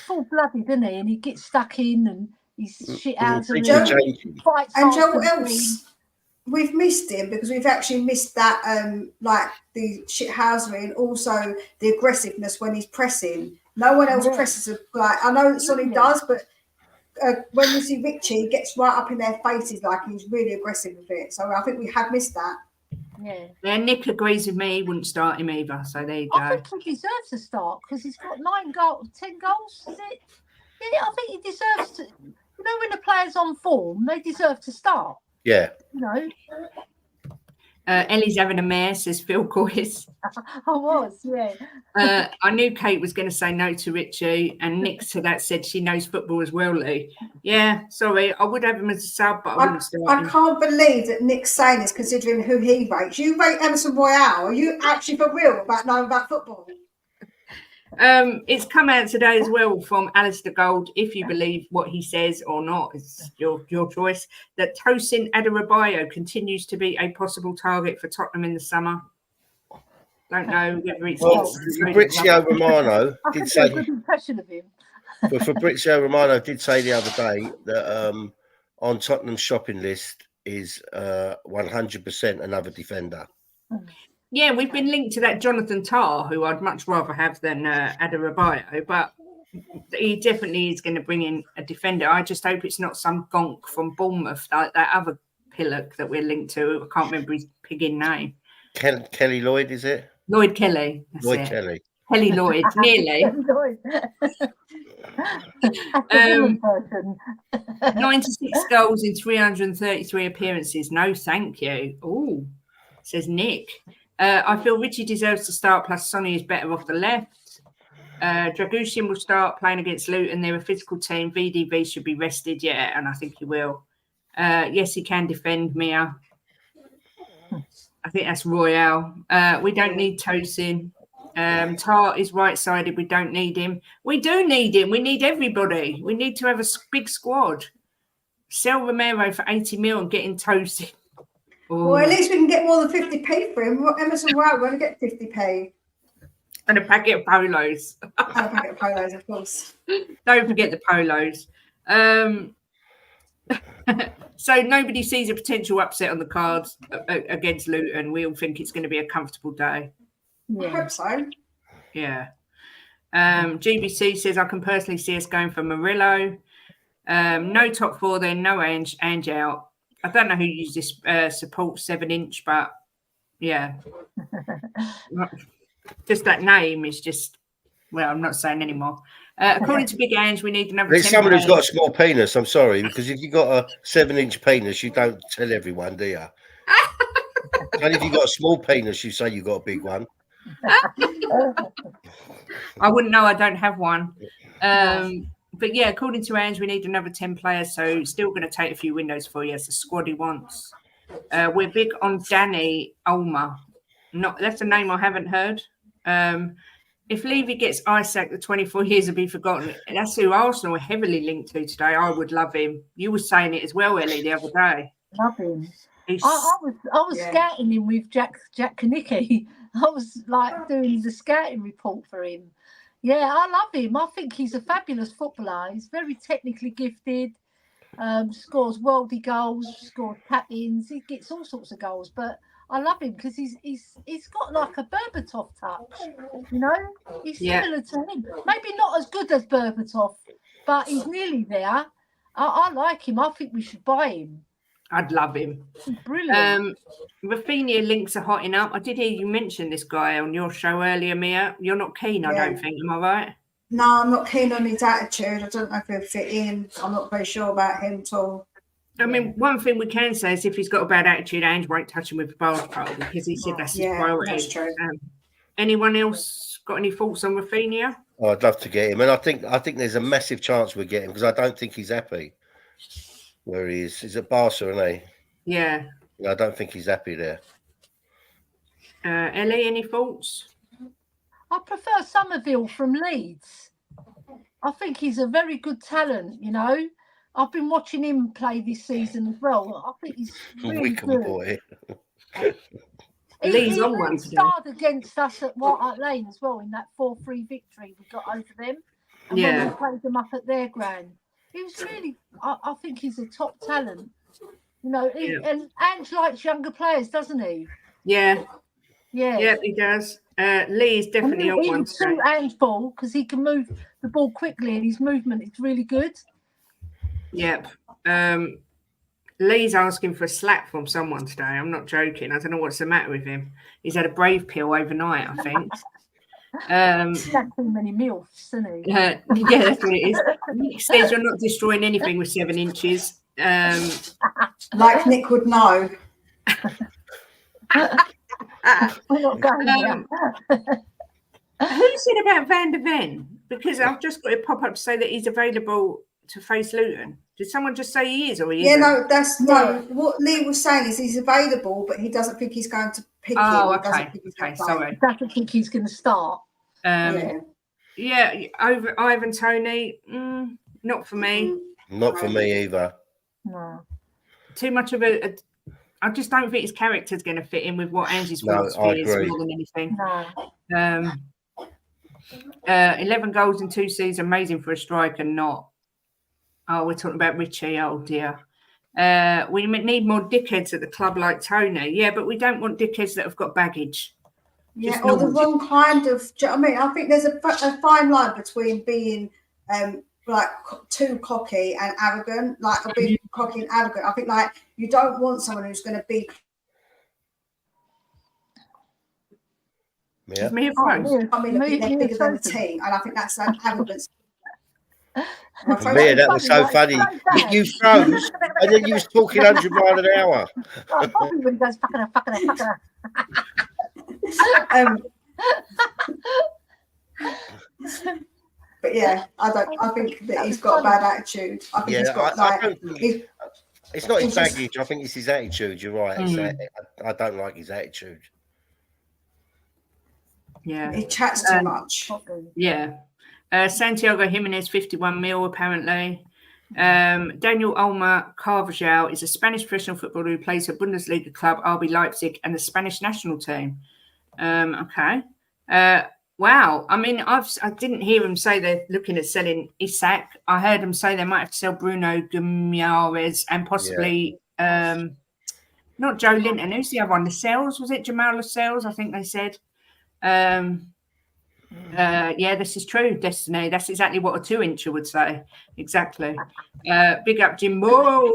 full-blooded, isn't he? And he gets stuck in and he's shit out. And Joe, what else? We've missed him because we've actually missed that, like the shithousery and also the aggressiveness when he's pressing. No one else presses like I know that Sonny does, but when you see Richie, he gets right up in their faces like he's really aggressive with it. So I think we have missed that. Yeah. Nick agrees with me. He wouldn't start him either. So there you go. I think he deserves to start because he's got 10 goals. Is it? Yeah, I think he deserves to. You know, when the player's on form, they deserve to start. Yeah. You know. Ellie's having a mare, says Phil Coyce. I was, yeah. I knew Kate was going to say no to Richie, and Nick to that said she knows football as well, Lee. Yeah, sorry, I would have him as a sub, but I wouldn't start him. I can't believe that Nick's saying this, considering who he rates. You rate Emerson Royale. Are you actually for real about knowing about football? It's come out today as well from Alistair Gold. If you believe what he says or not, it's your choice. That Tosin Adarabioyo continues to be a possible target for Tottenham in the summer. Don't know whether it's. Fabrizio Romano did say. A good impression of him. But Fabrizio Romano did say the other day that on Tottenham's shopping list is 100% another defender. Yeah, we've been linked to that Jonathan Tah, who I'd much rather have than Adarabioyo, but he definitely is going to bring in a defender. I just hope it's not some gonk from Bournemouth, like that other pillock that we're linked to. I can't remember his pigging name. Kelly Lloyd, is it? Lloyd Kelly. Lloyd Kelly. Kelly Lloyd, nearly. 96 goals in 333 appearances. No, thank you. Oh, says Nick. I feel Richie deserves to start, plus Sonny is better off the left. Dragushin will start playing against Luton. They're a physical team. VDV should be rested, yeah, and I think he will. Yes, he can defend, Mia. I think that's Royale. We don't need Tosin. Tar is right-sided. We don't need him. We do need him. We need everybody. We need to have a big squad. Sell Romero for 80 mil and get in Tosin. Well, at least we can get more than 50p for him. Emerson Royal, we're going to get 50p. And a packet of polos. And a packet of polos, of course. Don't forget the polos. So nobody sees a potential upset on the cards against Luton. We all think it's going to be a comfortable day. Yeah. I hope so. Yeah. GBC says, I can personally see us going for Murillo. No top four then, no Ange out. I don't know who uses support 7-inch, but yeah. Just that name is just, well, I'm not saying anymore. According to Big Ange, we need another. There's someone who's got a small penis. I'm sorry, because if you've got a 7-inch penis, you don't tell everyone, do you? And if you've got a small penis, you say you've got a big one. I wouldn't know. I don't have one. But yeah, according to Ange, we need another 10 players. So still going to take a few windows for you. It's the squad he wants. We're big on Danny Ulmer. That's a name I haven't heard. If Levy gets Isaac, the 24 years will be forgotten. That's who Arsenal are heavily linked to today. I would love him. You were saying it as well, Ellie, the other day. Love him. I was scouting him with Jack Kanicki. I was like doing the scouting report for him. Yeah, I love him. I think he's a fabulous footballer. He's very technically gifted. Scores worldly goals, scores tap-ins. He gets all sorts of goals, but I love him because he's got like a Berbatov touch, you know. He's similar to him. Maybe not as good as Berbatov, but he's nearly there. I like him. I think we should buy him. I'd love him. He's brilliant. Rafinha links are hotting up. I did hear you mention this guy on your show earlier, Mia. You're not keen, I don't think. Am I right? No, I'm not keen on his attitude. I don't know if he'll fit in. I'm not very sure about him at all. I mean, one thing we can say is if he's got a bad attitude, Ange won't touch him with a barge pole because he said that's his priority. That's true. Anyone else got any thoughts on Rafinha? Oh, I'd love to get him, and I think there's a massive chance we get him because I don't think he's happy where he is. He's at Barca, isn't he? Yeah. I don't think he's happy there. Ellie, any thoughts? I prefer Somerville from Leeds. I think he's a very good talent, you know. I've been watching him play this season as well. I think he's really good. Boy. He starred against us at White Hart Lane as well in that 4-3 victory we got over them. And then we played them up at their ground. He was really, I think he's a top talent. You know, and Ange likes younger players, doesn't he? Yeah. Yeah. Yeah, he does. Lee is definitely on one side. Ange ball because he can move the ball quickly and his movement is really good. Yep. Lee's asking for a slap from someone today. I'm not joking. I don't know what's the matter with him. He's had a brave pill overnight, I think. He's had too many MILFs, hasn't he? Yeah, that's what it is. Nick says you're not destroying anything with 7 inches. Like Nick would know. We're not going there. Who said about Van der Ven? Because I've just got it pop up to say that he's available to face Luton. Did someone just say he is or he isn't? No. What Lee was saying is he's available, but he doesn't think he's going to pick him. Oh, okay. Sorry. He doesn't think he's going to start. Yeah, over Ivan Toney. Not for me. Not for me either. No. Too much of a I just don't think his character's going to fit in with what Angie's philosophy is more than anything. No. 11 goals in 2 seasons, amazing for a striker. Not. Oh, we're talking about Richie. Oh dear. We need more dickheads at the club like Tony. Yeah, but we don't want dickheads that have got baggage. Yeah, or the wrong kind of. Do you know what I mean? I think there's a fine line between being like too cocky and arrogant, like a bit cocky and arrogant. I think like you don't want someone who's going to be. Yeah. I mean, they're bigger than the team, and I think that's an arrogance. Mia, that was so funny. You froze, and then you was talking 100 miles an hour. Probably when he goes fucking. But yeah, I think that he's got a bad attitude. I think he's got it's not his baggage. I think it's his attitude. You're right. I don't like his attitude. Yeah, he chats too much. Yeah. Santiago Jimenez, 51 mil, apparently. Daniel Olmo Carvajal is a Spanish professional footballer who plays for Bundesliga club RB Leipzig and the Spanish national team. Okay. Wow. I mean, I didn't hear him say they're looking at selling Isak. I heard him say they might have to sell Bruno Guimaraes and possibly not Joe Linton. Who's the other one? Lascelles? Was it Jamal Lascelles? I think they said. Yeah, this is true, Destiny. That's exactly what a 2-incher would say. Exactly. Big up Jimbo.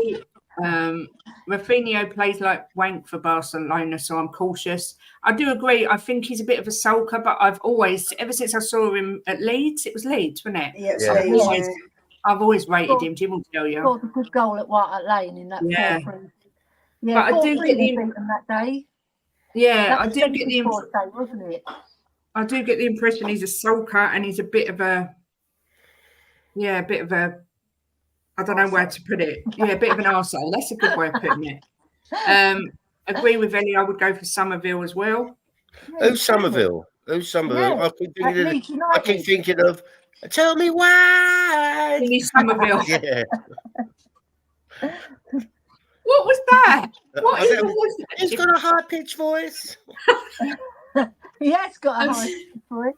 Rafinha plays like wank for Barcelona, so I'm cautious. I do agree. I think he's a bit of a sulker, but I've always, ever since I saw him at Leeds, it was Leeds, wasn't it? Yeah. I've always rated him. Jim will tell you. Scored a good goal at White Hart Lane in that 4-3. Yeah, but I do get the that day. Yeah, I do get the day, wasn't it? I do get the impression he's a sulker and he's a bit of a I don't know where to put it. Yeah, a bit of an arsehole. That's a good way of putting it. Agree with Ellie. I would go for Somerville as well. Who's Somerville? Yeah. I keep thinking of Tell Me Why. You need Somerville. Yeah. What was that? He's got a high-pitched voice. He has got a high-pitched voice.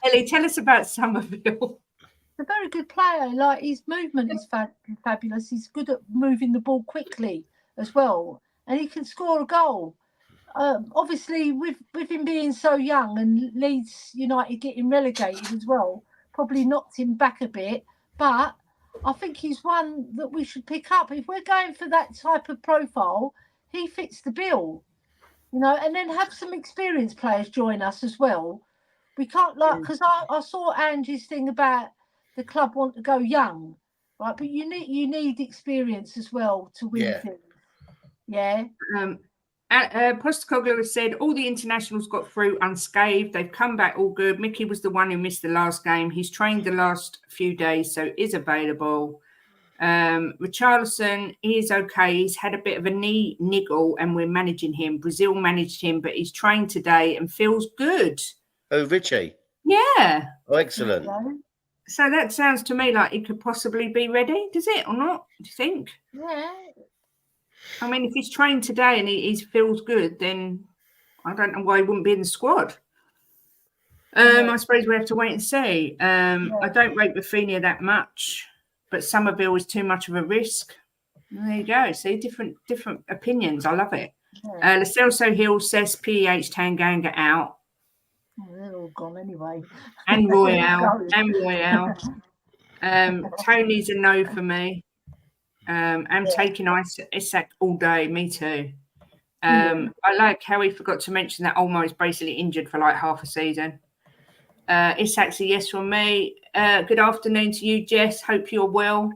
Ellie, tell us about Somerville. A very good player. Like his movement is fabulous. He's good at moving the ball quickly as well, and he can score a goal. Obviously, with him being so young and Leeds United getting relegated as well, probably knocked him back a bit. But I think he's one that we should pick up if we're going for that type of profile. He fits the bill, and then have some experienced players join us as well. We can't because I saw Angie's thing about the club want to go young, right? But you need experience as well to win things. Yeah. Postecoglou has said all the internationals got through unscathed. They've come back all good. Mickey was the one who missed the last game. He's trained the last few days, so is available. Richarlison, he is okay. He's had a bit of a knee niggle, and we're managing him. Brazil managed him, but he's trained today and feels good. Oh, Richie. Yeah. Oh, excellent. So that sounds to me like he could possibly be ready. Does it or not? Do you think? Yeah. I mean, if he's trained today and he feels good, then I don't know why he wouldn't be in the squad. I suppose we have to wait and see. I don't rate Rafinha that much, but Somerville is too much of a risk. There you go. See, different opinions. I love it. Lo Celso Hill says PEH Tanganga out. Oh, they're all gone anyway. And Royale. Tony's a no for me. I'm taking Isak all day. Me too. I like how he forgot to mention that Olmo is basically injured for like half a season. Isak's a yes from me. Good afternoon to you, Jess. Hope you're well.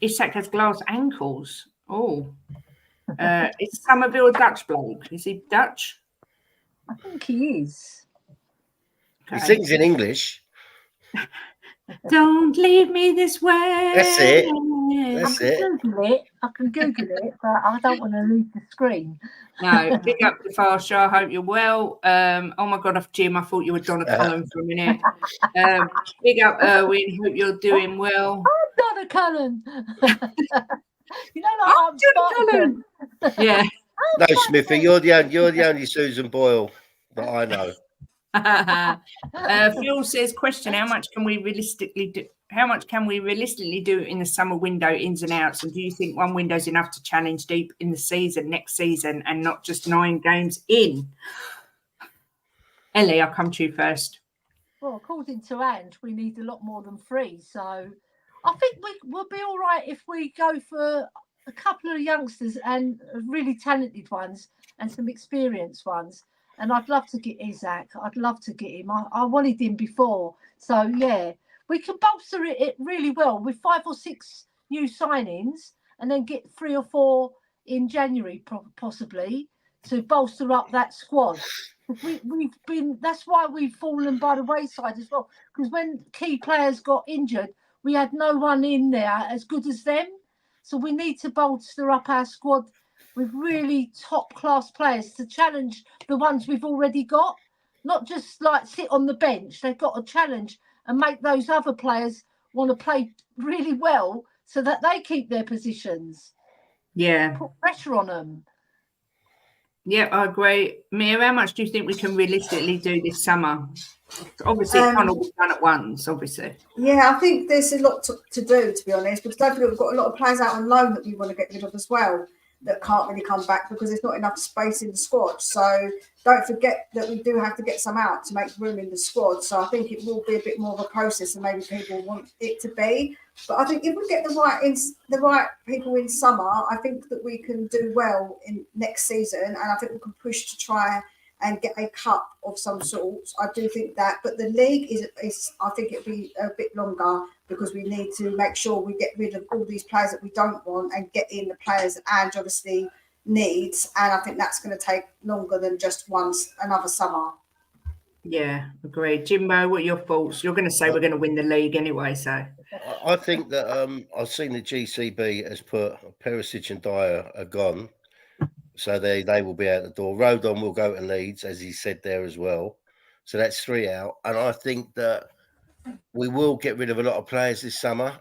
Isak has glass ankles. Oh. Is Somerville a Dutch bloke? Is he Dutch? I think he is. Okay. He sings in English. Don't leave me this way. That's it. I That's can it. Google it. I can Google it, but I don't want to lose the screen. No, big up to Farsha. I hope you're well. Oh my God, Jim, I thought you were Donna Cullen for a minute. Big up, Erwin. Hope you're doing well. I'm Donna Cullen. You know, like I'm Donna Cullen. Yeah. No, Smithy, you're the only Susan Boyle that I know. Phil says, question: How much can we realistically do? How much can we realistically do in the summer window, ins and outs? And do you think one window is enough to challenge deep in the season next season, and not just 9 games in? Ellie, I'll come to you first. Well, according to Ange, we need a lot more than 3. So I think we'll be all right if we go for a couple of youngsters and really talented ones and some experienced ones. And I'd love to get Isaac. I'd love to get him. I wanted him before. So, yeah, we can bolster it really well with 5 or 6 new signings and then get 3 or 4 in January, possibly, to bolster up that squad. That's why we've fallen by the wayside as well. Because when key players got injured, we had no one in there as good as them. So we need to bolster up our squad with really top class players to challenge the ones we've already got. Not just like sit on the bench. They've got to challenge and make those other players want to play really well so that they keep their positions. Yeah. Put pressure on them. Yeah, I agree. Mia, how much do you think we can realistically do this summer? Obviously, it can't all be done at once, obviously. Yeah, I think there's a lot to do, to be honest, because don't forget we've got a lot of players out on loan that we want to get rid of as well that can't really come back because there's not enough space in the squad. So don't forget that we do have to get some out to make room in the squad. So I think it will be a bit more of a process than maybe people want it to be. But I think if we get the right people in summer, I think that we can do well in next season, and I think we can push to try and get a cup of some sort. I do think that, but the league is I think it'll be a bit longer because we need to make sure we get rid of all these players that we don't want and get in the players that Ange obviously needs. And I think that's going to take longer than just another summer. Yeah, agreed. Jimbo, what are your thoughts? You're going to say we're going to win the league anyway, so. I think that I've seen the GCB has put Perisic and Dyer are gone. So they will be out the door. Rodon will go to Leeds, as he said there as well. So that's 3 out. And I think that we will get rid of a lot of players this summer.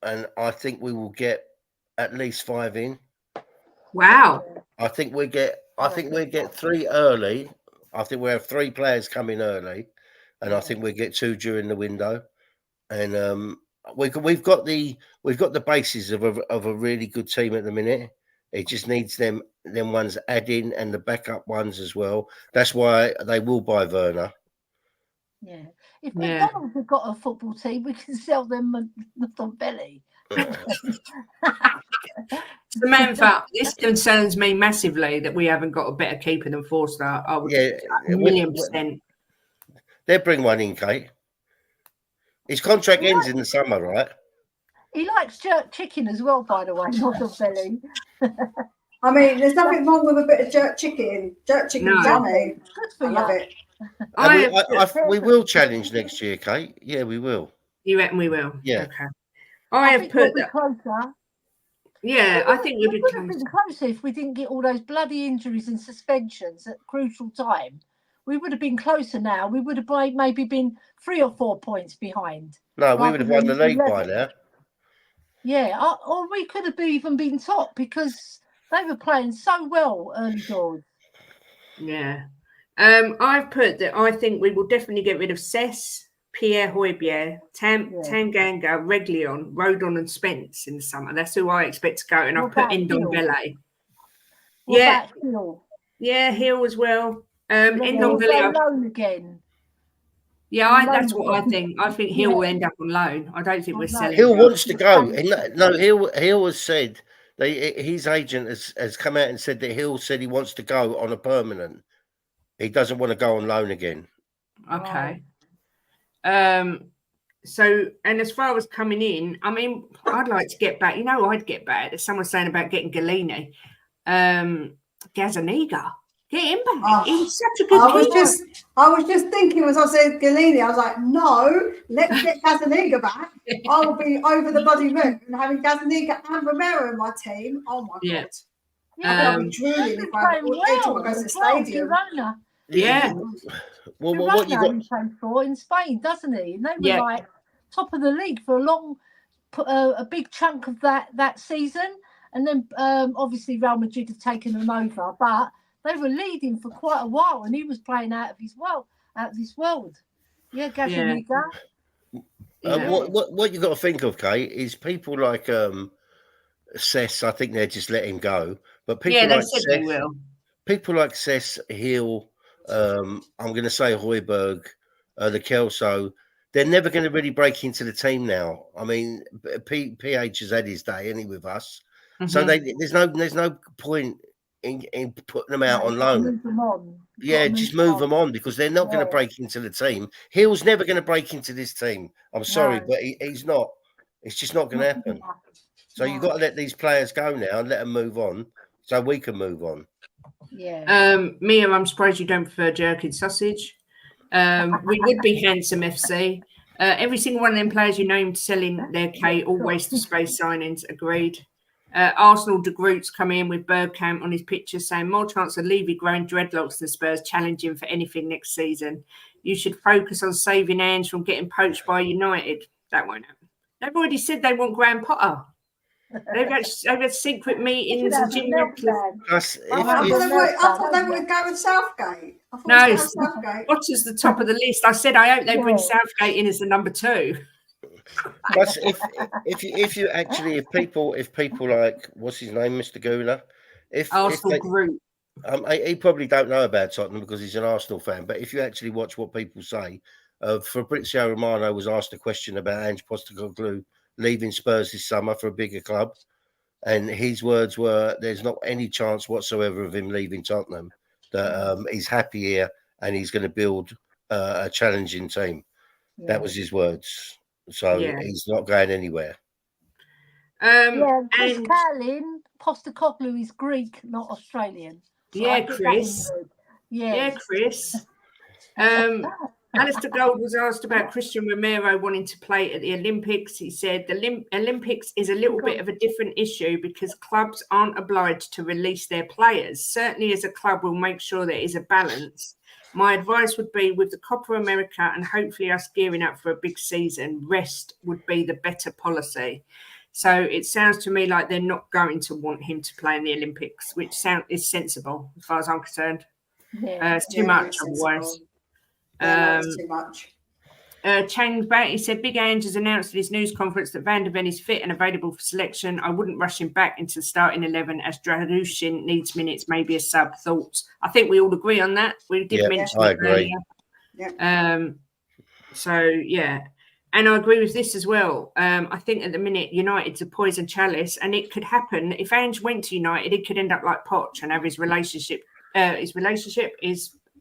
And I think we will get at least 5 in. Wow. I think we get 3 early. I think we have 3 players coming early. And I think we get 2 during the window. And we've got the basis of a really good team at the minute. It just needs them ones adding and the backup ones as well. That's why they will buy Werner. Yeah. If McDonald's have got a football team, we can sell them on belly. Samantha, this concerns me massively that we haven't got a better keeper than Forster. I would 1,000,000%. They'll bring one in, Kate. His contract ends in the summer, right? He likes jerk chicken as well, by the way, not on belly. I mean, there's nothing wrong with a bit of jerk chicken. Jerk chicken's yummy. Good for I love it. We will challenge next year, Kate. Yeah, we will. You reckon we will? Yeah. Okay. I have put that. Closer. Yeah, I think we would have been closer if we didn't get all those bloody injuries and suspensions at crucial time. We would have been closer now. We would have maybe been 3 or 4 points behind. No, we would have won the league by now. Yeah, or we could have even been top because they were playing so well early doors. Yeah. I've put that I think we will definitely get rid of Cess, Pierre Højbjerg, Tanganga, Reguilon, Rodon and Spence in the summer. That's who I expect to go. And I've put Ndombele. Yeah. Yeah, Hill as well. Ndombele. Loan again. Yeah, that's what I think. I think Hill will end up on loan. I don't think we're selling. Hill wants to go. No, Hill has said his agent has come out and said that Hill said he wants to go on a permanent. He doesn't want to go on loan again. Okay. So, and as far as coming in, I mean, I'd like to get back. I'd get back. There's someone saying about getting Galini. Gazzaniga Get him back. He was such a good I was just thinking as I said Galini, I was like, no, let's get Gazzaniga back. I will be over the bloody moon having Gazzaniga and Romero in my team. Oh my god. I'll be drooling if I go to the stadium. Yeah. Well, what you got? He played for in Spain, doesn't he? And they were like top of the league for a big chunk of that season. And then obviously Real Madrid have taken them over, but they were leading for quite a while, and he was playing out of this world. Yeah, Gazzaniga. What you got to think of, Kate, is people like Cess. I think they just let him go, but people like Cess, they will. People like Cess, Hill, I'm going to say Højbjerg, the Kelso, they're never going to really break into the team now. I mean, PH has had his day, ain't he, with us? So there's no point in putting them out on loan. Just move them on because they're not going to break into the team. Hill's never going to break into this team. I'm sorry, but he's not. It's just not going to happen. So you've got to let these players go now and let them move on so we can move on. Yeah. Mia, I'm surprised you don't prefer jerky sausage. We would be handsome FC. Every single one of them players you named selling their K, all waste of space signings. Agreed. Arsenal De Groot's come in with Bergkamp on his picture saying more chance of Levy growing dreadlocks than Spurs challenging for anything next season. You should focus on saving Ange from getting poached by United. That won't happen. They've already said they want Graham Potter. They've had secret meetings and Jim I thought they would go with Southgate. No, Potter's the top of the list. I said I hope they bring Southgate in as the number 2. But if people like what's his name, Mr. Gula, Arsenal group, he probably don't know about Tottenham because he's an Arsenal fan. But if you actually watch what people say, Fabrizio Romano was asked a question about Ange Postecoglou leaving Spurs this summer for a bigger club, and his words were, "There's not any chance whatsoever of him leaving Tottenham. That he's happy here and he's going to build a challenging team." That was his words. So he's not going anywhere. Chris Carlin, Postecoglou is Greek, not Australian. So Chris. Chris. Alistair Gold was asked about Christian Romero wanting to play at the Olympics. He said the Olympics is a little bit of a different issue because clubs aren't obliged to release their players. Certainly as a club, we'll make sure there is a balance. My advice would be with the Copa America and hopefully us gearing up for a big season, rest would be the better policy. So it sounds to me like they're not going to want him to play in the Olympics, which is sensible as far as I'm concerned. It's too much otherwise. It's too much. Chang's back. He said Big Ange has announced at his news conference that Van der Ven is fit and available for selection. I wouldn't rush him back into the starting 11 as Dragushin needs minutes, maybe a sub. Thoughts? I think we all agree on that. We did mention I it agree. earlier. And I agree with this as well. I think at the minute United's a poison chalice, and it could happen if Ange went to United. It could end up like Poch and have his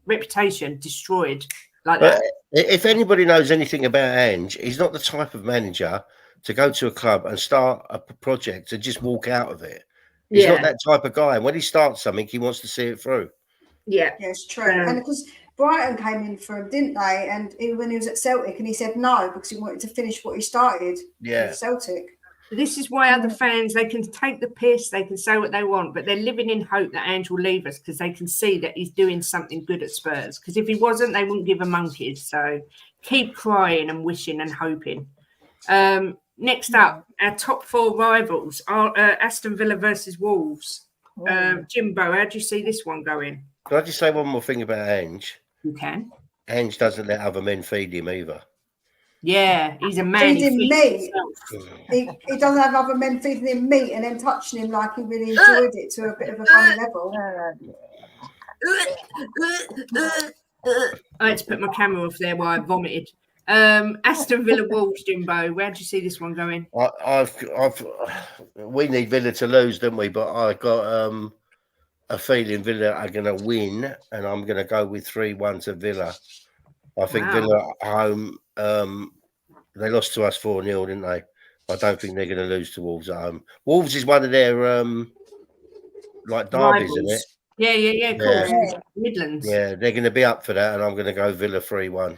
reputation destroyed. Like that. If anybody knows anything about Ange, he's not the type of manager to go to a club and start a project and just walk out of it. He's not that type of guy. And when he starts something, he wants to see it through. Yeah, it's true. And because Brighton came in for him, didn't they? And when he was at Celtic, and he said no because he wanted to finish what he started with Celtic. This is why other fans, they can take the piss, they can say what they want, but they're living in hope that Ange will leave us because they can see that he's doing something good at Spurs. Because if he wasn't, they wouldn't give a monkeys. So keep crying and wishing and hoping. Next up, our top 4 rivals are Aston Villa versus Wolves. Jimbo, how do you see this one going? Can I just say one more thing about Ange? You can. Ange doesn't let other men feed him either. Yeah, he's a man. Feeding meat. He doesn't have other men feeding him meat and then touching him like he really enjoyed it to a bit of a funny level. I had to put my camera off there while I vomited. Aston Villa Wolves, Jimbo. Where do you see this one going? We need Villa to lose, don't we? But I got a feeling Villa are going to win, and I'm going to go with 3-1 to Villa. I think Villa at home. They lost to us 4-0, didn't they? I don't think they're going to lose to Wolves at home. Wolves is one of their like derbies, isn't it? Yeah, of course. Yeah. Midlands. Yeah, they're going to be up for that, and I'm going to go Villa 3-1.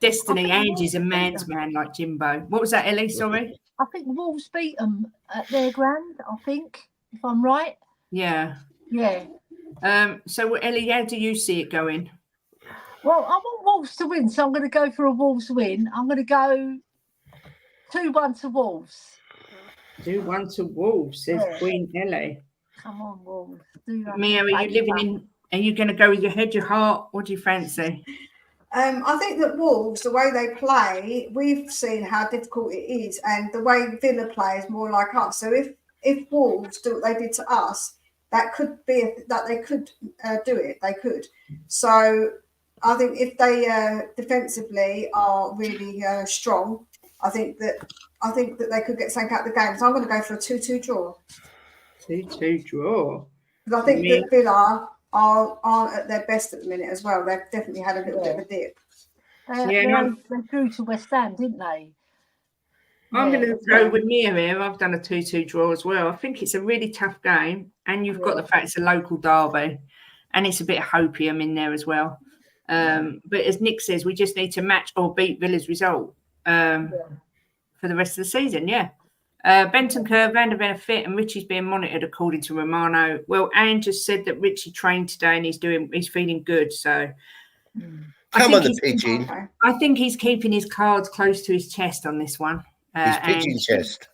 Destiny, Angie's a man's man like Jimbo. What was that, Ellie? Sorry? I think Wolves beat them at their ground, I think, if I'm right. Yeah. Yeah. So, Ellie, how do you see it going? Well, I want Wolves to win, so I'm going to go for a Wolves win. I'm going to go 2-1 to Wolves. 2-1 to Wolves, says Queen Ellie. Come on, Wolves. Mia, are you living in? Are you going to go with your head, your heart? What do you fancy? I think that Wolves, the way they play, we've seen how difficult it is, and the way Villa play is more like us. So if Wolves do what they did to us, that could be that they could do it. They could. So I think if they defensively are really strong, I think that they could get something out of the game. So I'm going to go for a 2-2 draw. 2-2 draw. Because I think that Villa aren't at their best at the minute as well. They've definitely had a little bit of a dip. They drew to West Ham, didn't they? I'm going to go with Mia here. I've done a 2-2 draw as well. I think it's a really tough game, and you've got the fact it's a local derby, and it's a bit of hopium in there as well. But as Nick says, we just need to match or beat Villa's result for the rest of the season. Yeah. Bentancur, Van der Ven are fit, and Richie's being monitored according to Romano. Well, Anne just said that Richie trained today and he's feeling good. So Come on, the pigeon. I think he's keeping his cards close to his chest on this one. His pigeon chest.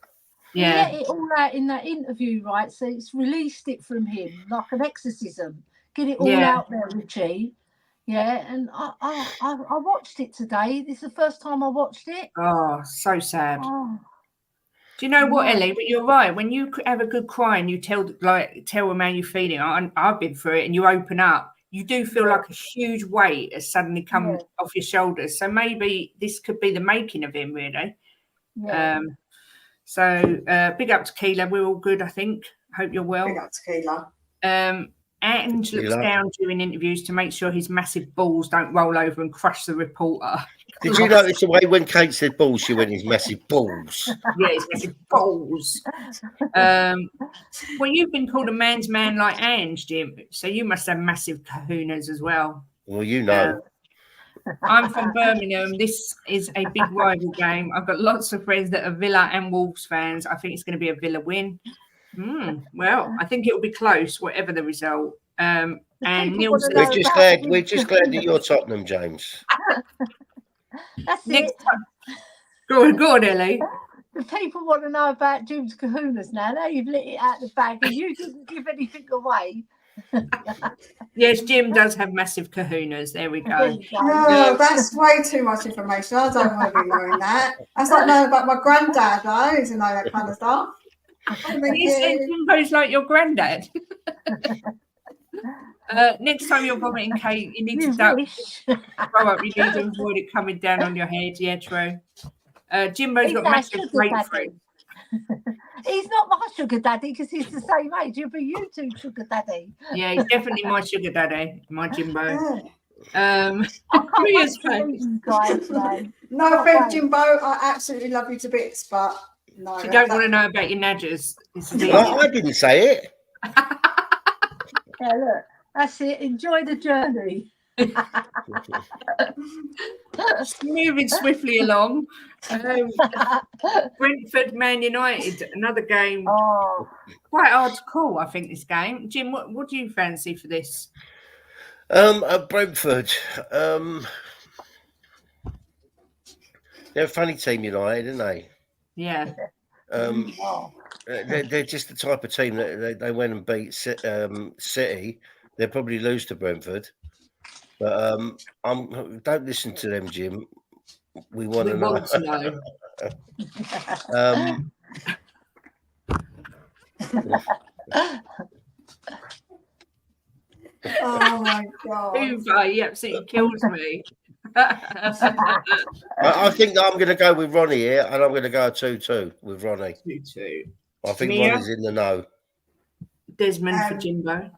Yeah. He let it all out in that interview, right? So it's released it from him like an exorcism. Get it all out there, Richie. Yeah, and I watched it today. This is the first time I watched it. Oh, so sad. Oh. Do you know what, Ellie? But you're right. When you have a good cry and you tell them how you're feeling, I've been through it, and you open up, you do feel like a huge weight has suddenly come off your shoulders. So maybe this could be the making of him, really. Yeah. So big up to Keela. We're all good, I think. Hope you're well. Big up to Keela. Ange looks down during interviews to make sure his massive balls don't roll over and crush the reporter. Did you notice the way when Kate said balls, she went his massive balls? Yeah, his massive balls. Well, you've been called a man's man like Ange, Jim, so you must have massive kahunas as well. Well, you know. I'm from Birmingham. This is a big rival game. I've got lots of friends that are Villa and Wolves fans. I think it's going to be a Villa win. Well, I think it will be close, whatever the result. And Neil said, we're just glad that you're Tottenham, James. That's it. Go on, Ellie. The people want to know about Jim's kahunas now. Now you've lit it out the bag and you didn't give anything away. Yes, Jim does have massive kahunas. There we go. No, that's way too much information. I don't want to be knowing that. That's like knowing about my granddad, though. He doesn't know that kind of stuff. You said Jimbo's like your granddad. Next time you're vomiting, Kate, you need to stop. Grow up. You need to avoid it coming down on your head. Yeah, true. Jimbo's got massive grapefruit. He's not my sugar daddy because he's the same age. He'll be you two sugar daddy. Yeah, he's definitely my sugar daddy, my Jimbo. No offense, Jimbo. I absolutely love you to bits, but no. You don't want to know about your nadgers. Well, I didn't say it. Yeah, look, that's it. Enjoy the journey. Moving swiftly along. Brentford, Man United, another game. Quite hard to call, I think, this game. Jim, what do you fancy for this? Brentford. They're a funny team, United, aren't they? Yeah. They're just the type of team that they went and beat City. They'll probably lose to Brentford. But don't listen to them, Jim. We want to know. Oh my God. He absolutely kills me. I think that I'm going to go with Ronnie here, and I'm going to go 2-2 with Ronnie. 2-2. I think Ronnie's in the know. Desmond for Jimbo.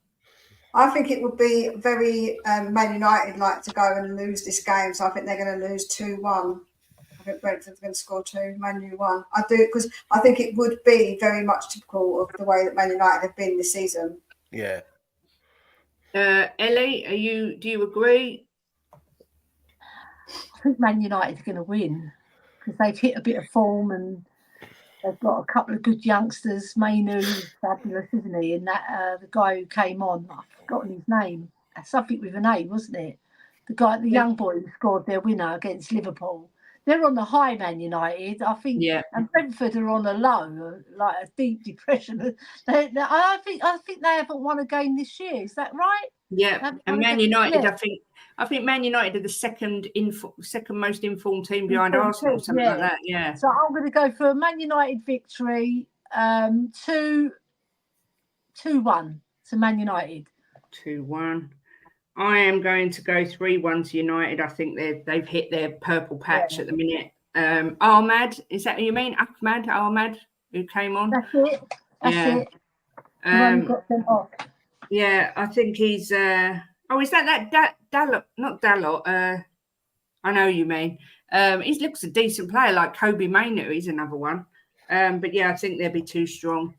I think it would be very Man United like to go and lose this game, so I think they're going to lose 2-1. I think Brentford's going to score 2, Man U 1. I do, because I think it would be very much typical of the way that Man United have been this season. Yeah. Ellie, do you agree? I think Man United are going to win because they've hit a bit of form and they've got a couple of good youngsters. Mainoo's fabulous, isn't he? And that the guy who came on, I've forgotten his name. Something with an A, wasn't it? The young boy who scored their winner against Liverpool. They're on the high, Man United. I think, and Brentford are on a low, like a deep depression. I think they haven't won a game this year. Is that right? Yeah, and Man United, I think Man United are the second most informed team behind Arsenal, something like that. Yeah. So I'm going to go for a Man United victory, 2-1 to Man United. 2-1. I am going to go 3-1 to United. I think they've hit their purple patch at the minute. Ahmad, is that who you mean? Ahmad, who came on? That's it. That's it. Got them off. Yeah, I think he's. Is that Dalot? Not Dalot. I know you mean. He looks a decent player, like Kobe Mainoo. He's another one. But yeah, I think they'll be too strong.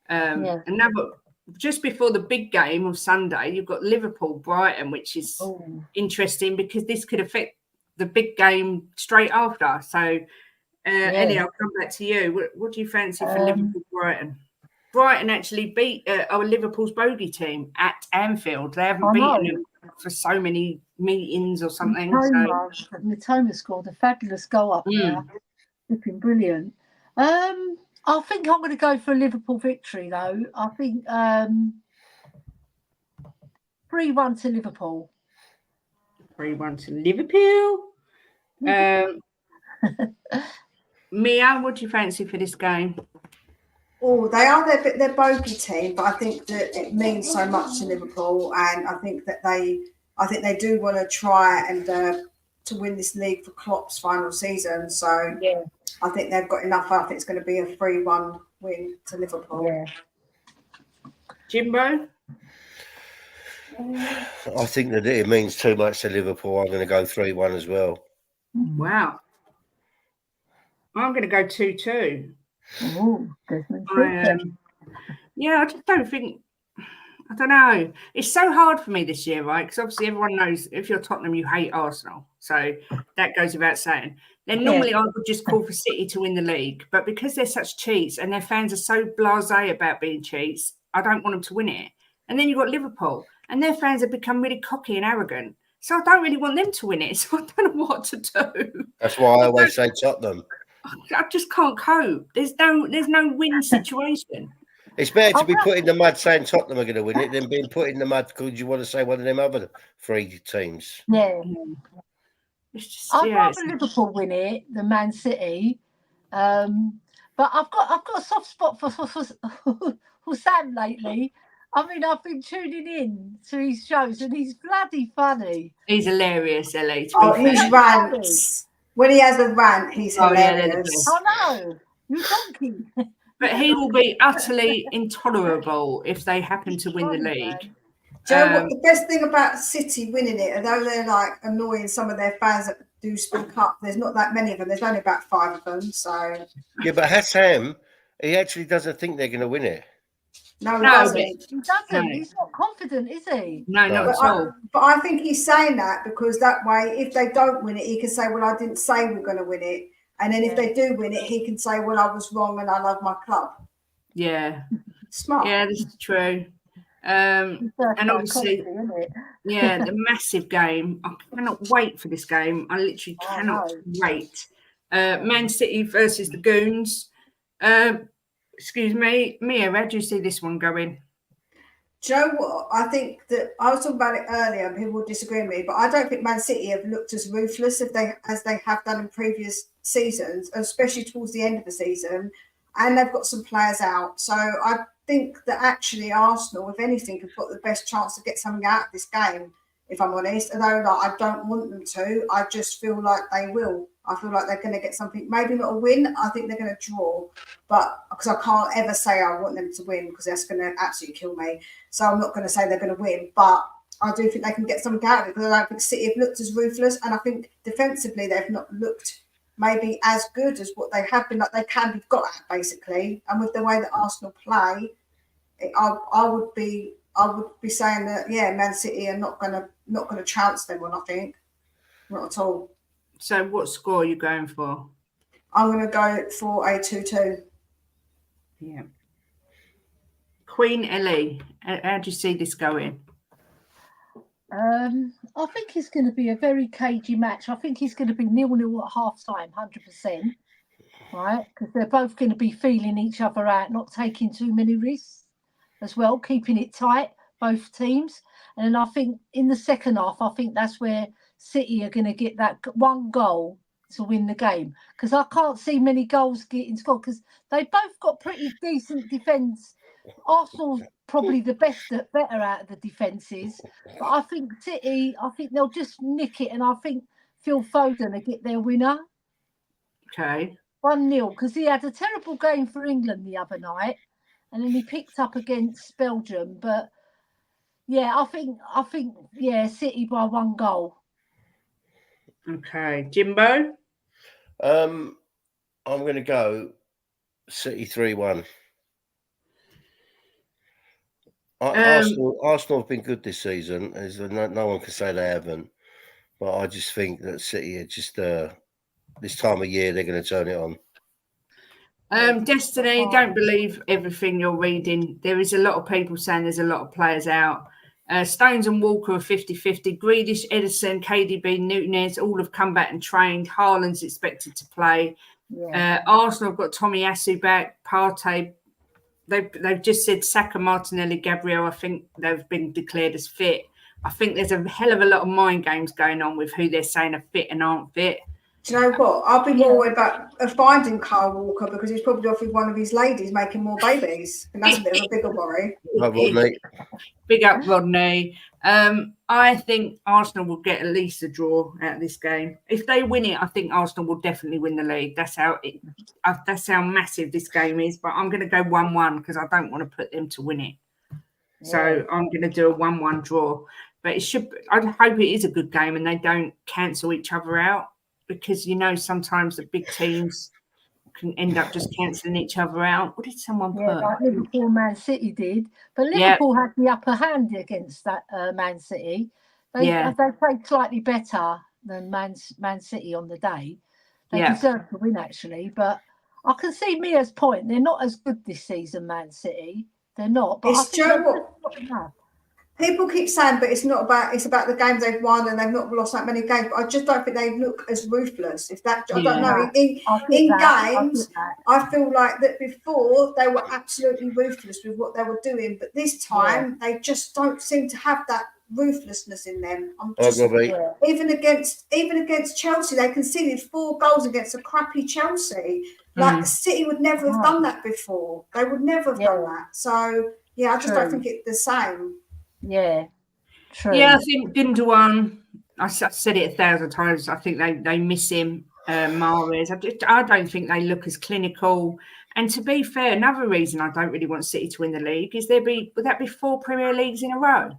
Another. Just before the big game of Sunday, you've got Liverpool Brighton, which is interesting because this could affect the big game straight after. So, Ellie, I'll come back to you. What do you fancy for Liverpool Brighton? Brighton actually beat Liverpool's bogey team at Anfield. They haven't beaten them for so many meetings or something. Mitoma scored a fabulous goal up there. Looking brilliant. I think I'm going to go for a Liverpool victory, though. I think 3-1 to Liverpool. 3-1 to Liverpool. Mia, what do you fancy for this game? Oh, they are their bogey team, but I think that it means so much to Liverpool, and I think they do want to try and to win this league for Klopp's final season. So I think they've got enough. I think it's going to be a 3-1 win to Liverpool. Yeah. Jimbo? I think that it means too much to Liverpool. I'm going to go 3-1 as well. Wow. I'm going to go 2-2. Oh, I just don't think. I don't know. It's so hard for me this year, right? Because obviously everyone knows if you're Tottenham, you hate Arsenal. So that goes without saying. Then normally I would just call for City to win the league. But because they're such cheats and their fans are so blasé about being cheats, I don't want them to win it. And then you've got Liverpool and their fans have become really cocky and arrogant. So I don't really want them to win it. So I don't know what to do. That's why I always say Tottenham. I just can't cope. There's no win situation. It's better to be put in the mud saying Tottenham are going to win it than being put in the mud because you want to say one of them other three teams. Yeah. I'd rather Liverpool win it than Man City. But I've got a soft spot for Sam lately. I mean, I've been tuning in to his shows and he's bloody funny. He's hilarious, Ellie. His rants. When he has a rant, he's hilarious. No, you donkey. But he will be utterly intolerable if they happen to win the league. Do you know what the best thing about City winning it, although they're like annoying some of their fans that do speak up, there's not that many of them. There's only about 5 of them. So but Hassam, he actually doesn't think they're going to win it. No, he doesn't. He doesn't. No. He's not confident, is he? No, not at all. But I think he's saying that because that way, if they don't win it, he can say, well, I didn't say we're going to win it. And then if they do win it, he can say, well, I was wrong and I love my club. Yeah. Smart. Yeah, this is true. And obviously, the massive game. I cannot wait for this game. I literally cannot wait. Man City versus the Goons. Excuse me, Mia, how do you see this one going? Do you know what? I think that I was talking about it earlier and people will disagree with me, but I don't think Man City have looked as ruthless as they have done in previous seasons, especially towards the end of the season. And they've got some players out. So I think that actually Arsenal, if anything, have got the best chance to get something out of this game, if I'm honest. Although I don't want them to, I just feel like they will. I feel like they're going to get something, maybe not a win. I think they're going to draw, but because I can't ever say I want them to win because that's going to absolutely kill me. So I'm not going to say they're going to win, but I do think they can get something out of it because I don't think City have looked as ruthless, and I think defensively they've not looked maybe as good as what they have been, like they can be got at basically. And with the way that Arsenal play, I would be I would be saying that Man City are not gonna trounce them on. I think not at all. So, what score are you going for? I'm going to go for a 2-2. Yeah. Queen Elly, how do you see this going? I think it's going to be a very cagey match. I think it's going to be 0-0 at half time, 100%. Right? Because they're both going to be feeling each other out, not taking too many risks as well, keeping it tight, both teams. And I think in the second half, I think that's where City are going to get that one goal to win the game. Because I can't see many goals getting scored because they both got pretty decent defence. Arsenal's probably the better out of the defences. But I think City, they'll just nick it. And I think Phil Foden will get their winner. Okay. 1-0, because he had a terrible game for England the other night, and then he picked up against Belgium. But yeah, I think City by 1 goal. Okay, Jimbo. I'm going to go City 3-1. Arsenal have been good this season. No one can say they haven't, but I just think that City are just this time of year they're going to turn it on. Destiny, don't believe everything you're reading. There is a lot of people saying there's a lot of players out. Stones and Walker are 50-50. Grealish, Edison, KDB, Nunez all have come back and trained. Haaland's expected to play. Yeah. Arsenal have got Tommy Asu back, Partey. They've just said Saka, Martinelli, Gabriel. I think they've been declared as fit. I think there's a hell of a lot of mind games going on with who they're saying are fit and aren't fit. Do you know what? I'll be more worried about finding Kyle Walker because he's probably off with one of his ladies making more babies. And that's a bit of a bigger worry. Rodney. Big up, Rodney. I think Arsenal will get at least a draw out of this game. If they win it, I think Arsenal will definitely win the league. That's how massive this game is. But I'm going to go 1-1 because I don't want to put them to win it. So I'm going to do a 1-1 draw. But I hope it is a good game and they don't cancel each other out. Because, sometimes the big teams can end up just cancelling each other out. What did someone put? Like Liverpool, Man City did. But Liverpool had the upper hand against that Man City. They played slightly better than Man City on the day. They deserved to win, actually. But I can see Mia's point. They're not as good this season, Man City. They're not. But people keep saying, but it's about the games they've won and they've not lost that many games. But I just don't think they look as ruthless. I don't know. In games, I feel like that before they were absolutely ruthless with what they were doing, but this time they just don't seem to have that ruthlessness in them. Even against Chelsea, they conceded 4 goals against a crappy Chelsea. Like City would never have done that before. They would never have done that. So I just don't think it's the same. Yeah, true. Yeah, I think Gundogan, I've said it 1,000 times, I think they miss him, Mahrez. I don't think they look as clinical. And to be fair, another reason I don't really want City to win the league is would that be 4 Premier Leagues in a row?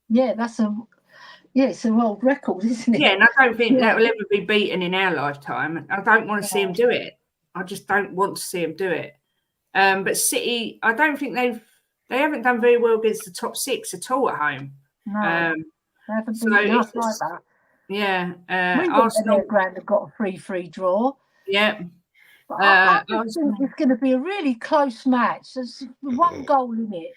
Yeah, it's a world record, isn't it? Yeah, and I don't think that will ever be beaten in our lifetime. I don't want to see him do it. I just don't want to see him do it. But City, I don't think they haven't done very well against the top 6 at all at home. No, they haven't been enough like that. Yeah. Arsenal have got a 3-3 draw. Yeah. But I think it's going to be a really close match. There's 1 goal in it.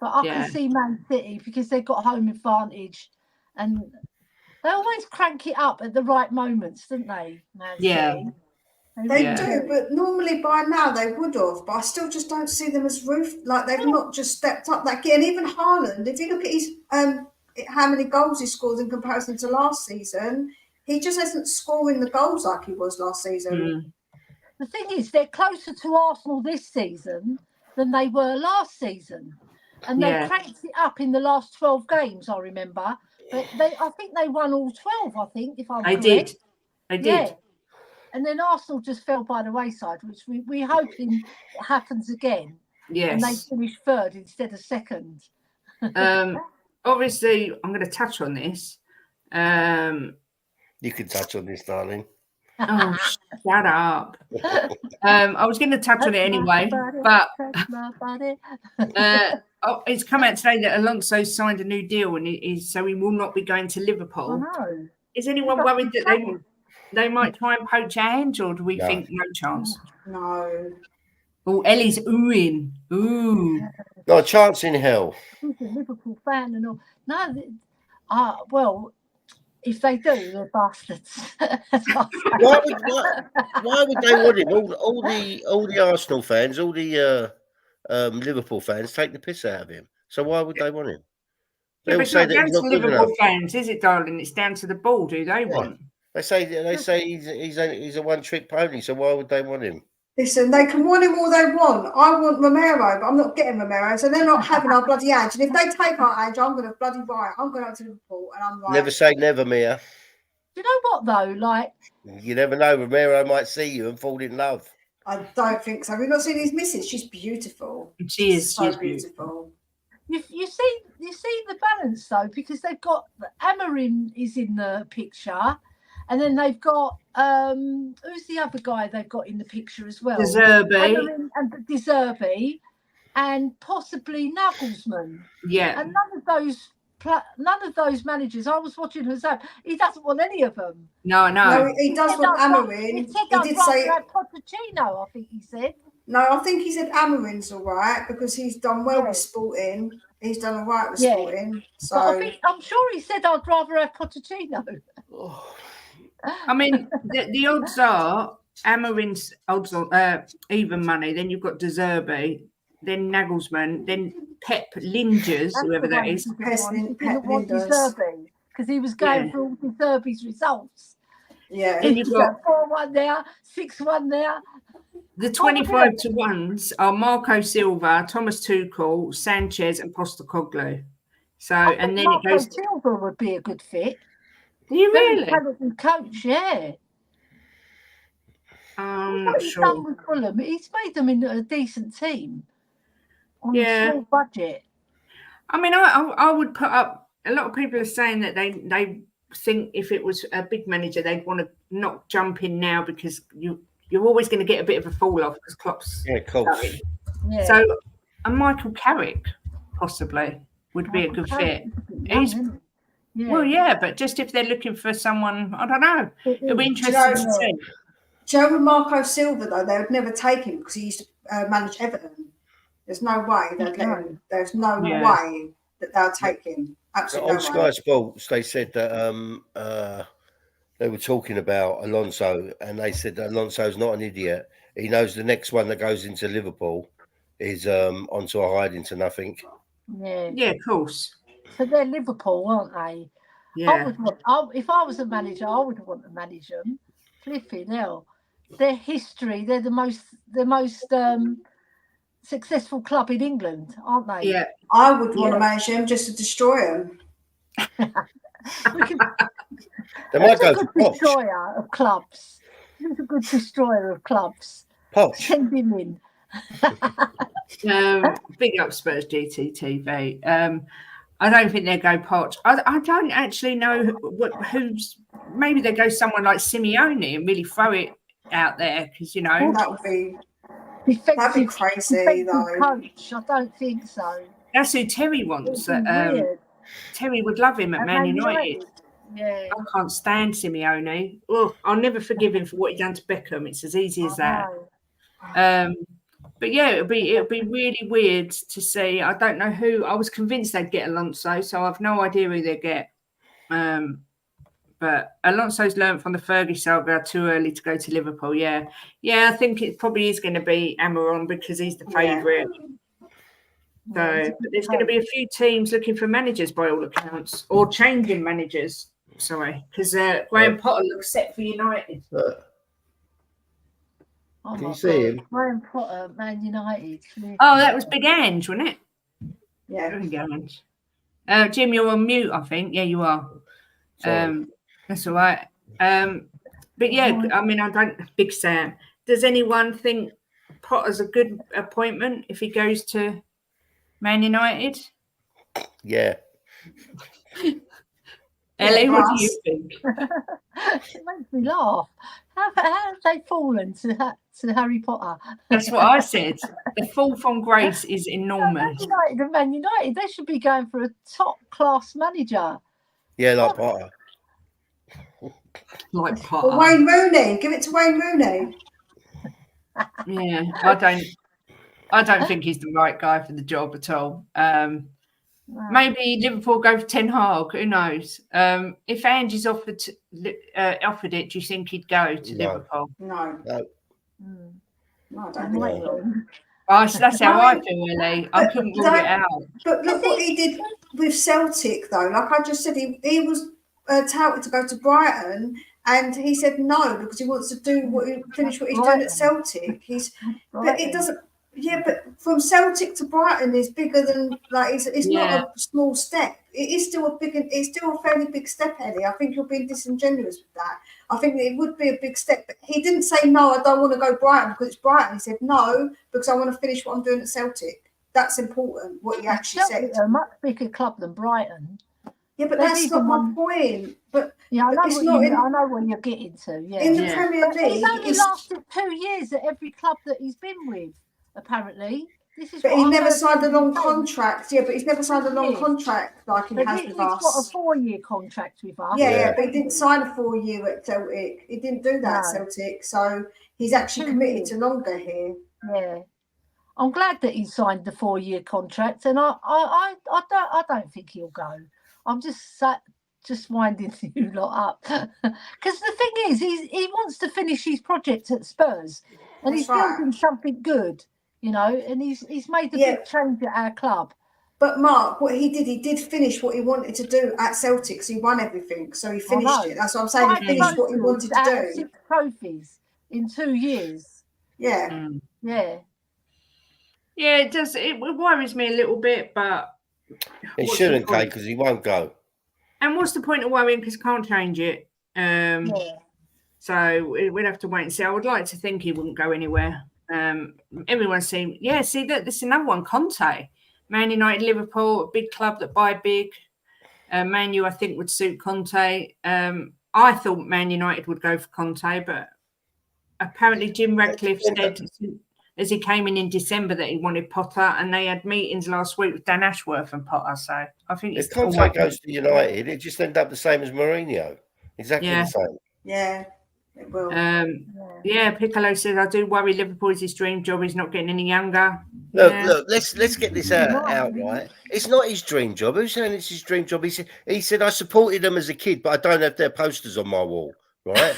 But I can see Man City because they've got home advantage. And they always crank it up at the right moments, don't they, Man City? They do, but normally by now they would have. But I still just don't see them as like they've not just stepped up that gear. And even Haaland, if you look at his how many goals he scores in comparison to last season, he just isn't scoring the goals like he was last season. The thing is, they're closer to Arsenal this season than they were last season, and they cranked it up in the last 12 games. I remember, but I think they won all 12. I think if I'm correct. They did. And then Arsenal just fell by the wayside, which we're hoping it happens again. Yes. And they finish 3rd instead of 2nd. Obviously, I'm going to touch on this. You can touch on this, darling. Oh, shut up. I was going to touch on it anyway, but it's come out today that Alonso signed a new deal, and so he will not be going to Liverpool. Is anyone worried that they might try and poach Ange, or do we think no chance? No. Oh, Ellie's oohing. Ooh. Not a chance in hell. He's a Liverpool fan and all. No, well, if they do, they're bastards. Why would they want him? All the Arsenal fans, all the Liverpool fans take the piss out of him. So why would they want him? Yeah, but it's not down to Liverpool fans, is it, darling? It's down to the ball. Do they want? They say he's a one-trick pony. So why would they want him? Listen, they can want him all they want. I want Romero, but I'm not getting Romero. So they're not having our bloody Ange. And if they take our Ange, I'm going to bloody buy it. I'm going out to Liverpool, and I'm like, never say never, Mia. Do you know what though? Like, you never know. Romero might see you and fall in love. I don't think so. We've not seen his missus. She's beautiful. She is so beautiful. You see the balance though, because they've got Amorim is in the picture, and then they've got who's the other guy they've got in the picture as well? De Zerbi. And possibly Nagelsmann. Yeah. And none of those managers. I was watching Hazard. He doesn't want any of them. No, he does want Amorim. He did say Pochettino, I think he said. No, I think he said Amorim's all right because he's done well with Sporting. He's done all right with Sporting. So I'm sure he said I'd rather have Pochettino. I mean, the odds are Amorim's odds on even money. Then you've got De Zerbi, then Nagelsmann, then Pep Linders, whoever that is. Pep Linders. Because he was going through all De Zerbi's results. Yeah. Then you've got 4-1 there, 6-1 there. The 25 to 1s are Marco Silva, Thomas Tuchel, Sanchez, and Postecoglou. So, and then Marco it goes. Silva would be a good fit. Do you really? Talented coach, yeah. I'm not sure. Done with Fulham. He's made them into a decent team on a small budget. I mean, I would put up. A lot of people are saying that they think if it was a big manager, they'd want to not jump in now because you're always going to get a bit of a fall off because Klopp's going. Yeah. So, a Michael Carrick possibly would be a good fit. Well, yeah, but just if they're looking for someone, I don't know. It'll be interesting to see. Joe and Marco Silva, though, they would never take him because he used to manage Everton. There's no way they'd let him. There's no way that they'll take him. Absolutely. On Sky Sports, they said that they were talking about Alonso, and they said that Alonso's not an idiot. He knows the next one that goes into Liverpool is onto a hiding to nothing. Yeah, of course. So they're Liverpool, aren't they? Yeah. If I was a manager, I would want to manage them. Flipping hell, their history. They're the most successful club in England, aren't they? Yeah, I would want to manage them just to destroy them. They might go for destroyer of clubs. He's a good destroyer of clubs. Poch. Send him in. Big up Spurs GTTV. I don't think they'll go Poch. I don't actually know who's. Maybe they go someone like Simeone and really throw it out there because that would be crazy though. Coach, I don't think so. That's who Terry wants. Terry would love him at Man United. Yeah, I can't stand Simeone. Oh, I'll never forgive him for what he done to Beckham. It's as easy as that. But yeah, it'll be really weird to see. I don't know who. I was convinced they'd get Alonso, so I've no idea who they get. But Alonso's learned from the Fergie saga too early to go to Liverpool. Yeah, I think it probably is going to be Amorim because he's the favourite. So but there's going to be a few teams looking for managers by all accounts, or changing managers. Sorry, because Graham Potter looks set for United. Can you see him? Graham Potter, Man United. Oh, that was Big Ange, wasn't it? Yeah. Big Ange. Jim, you're on mute, I think. Yeah, you are. That's all right. But yeah, I mean, Big Sam. Does anyone think Potter's a good appointment if he goes to Man United? Yeah. Ellie, what do you think? It makes me laugh. How have they fallen to Harry Potter? That's what I said. The fall from grace is enormous. Man United, they should be going for a top-class manager. Yeah, like Potter. Like Potter. Or Wayne Rooney. Give it to Wayne Rooney. Yeah, I don't think he's the right guy for the job at all. Maybe Liverpool go for Ten Hag. Who knows? If Ange's offered it, do you think he'd go to Liverpool? No. No. No, I don't think so. That's how I feel, Ellie. I couldn't rule it out. But look what he did with Celtic, though. Like I just said, he was touted to go to Brighton, and he said no because he wants to finish what he's doing at Celtic. But it doesn't. Yeah, but from Celtic to Brighton is bigger than it's not a small step. It's still a fairly big step, Ellie. I think you're being disingenuous with that. I think it would be a big step. But he didn't say no, I don't want to go Brighton because it's Brighton. He said no because I want to finish what I'm doing at Celtic. That's important. What he actually said. A much bigger club than Brighton. Yeah, but that's not my point. But yeah, I know what you're getting to. Yeah, in the Premier League, he's only lasted 2 years at every club that he's been with. Apparently, but he never signed a long contract. Yeah, but he's never signed a long contract like he has with us. He's got a 4-year contract with us. Yeah, but he didn't sign a 4-year at Celtic. He didn't do that at Celtic, so he's actually committed to longer here. Yeah, I'm glad that he signed the 4-year contract, and I don't think he'll go. I'm just winding you lot up because the thing is, he wants to finish his project at Spurs, and he's building something good. And he's made the big change at our club. But Mark, what he did finish what he wanted to do at Celtic. So he won everything. So he finished it. That's what I'm saying. He finished what he wanted to do. 6 trophies in 2 years. Yeah. Yeah. Yeah, it does. It worries me a little bit, but it shouldn't, Kate, because he won't go. And what's the point of worrying? Because I can't change it. So we'd have to wait and see. I would like to think he wouldn't go anywhere. Everyone's saying, see that this is another one. Conte, Man United, Liverpool, a big club that buy big. Man U, I think, would suit Conte. I thought Man United would go for Conte, but apparently Jim Ratcliffe said as he came in December that he wanted Potter, and they had meetings last week with Dan Ashworth and Potter. So I think if Conte goes to United, it just end up the same as Mourinho, exactly the same. Yeah. It will. Piccolo says, I do worry Liverpool is his dream job. He's not getting any younger. Look, let's get this out right. It's not his dream job. Who's saying it's his dream job? He said, I supported them as a kid, but I don't have their posters on my wall, right?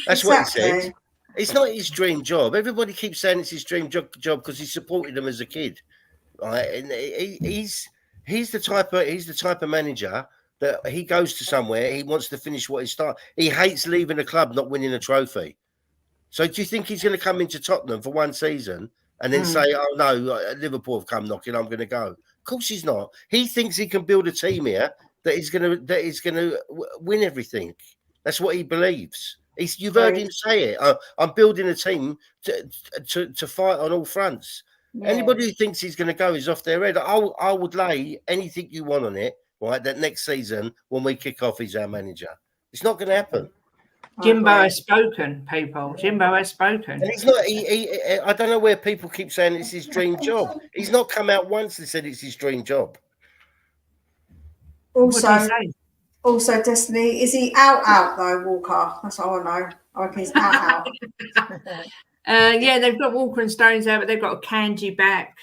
That's what he said. It's not his dream job. Everybody keeps saying it's his dream job because he supported them as a kid, right? And he's the type of manager that he goes to somewhere, he wants to finish what he started. He hates leaving a club not winning a trophy. So do you think he's going to come into Tottenham for 1 season and then say, oh, no, Liverpool have come knocking, I'm going to go? Of course he's not. He thinks he can build a team here that is going to win everything. That's what he believes. You've heard him say it. I'm building a team to fight on all fronts. Yeah. Anybody who thinks he's going to go is off their head. I would lay anything you want on it. Right, that next season when we kick off, he's our manager. It's not going to happen. Jimbo has spoken, people. Jimbo has spoken. And he's not. I don't know where people keep saying it's his dream job. He's not come out once and said it's his dream job. Also, Destiny, is he out though, Walker? That's all I know. I reckon he's out. They've got Walker and Stones out, but they've got a Kanji back.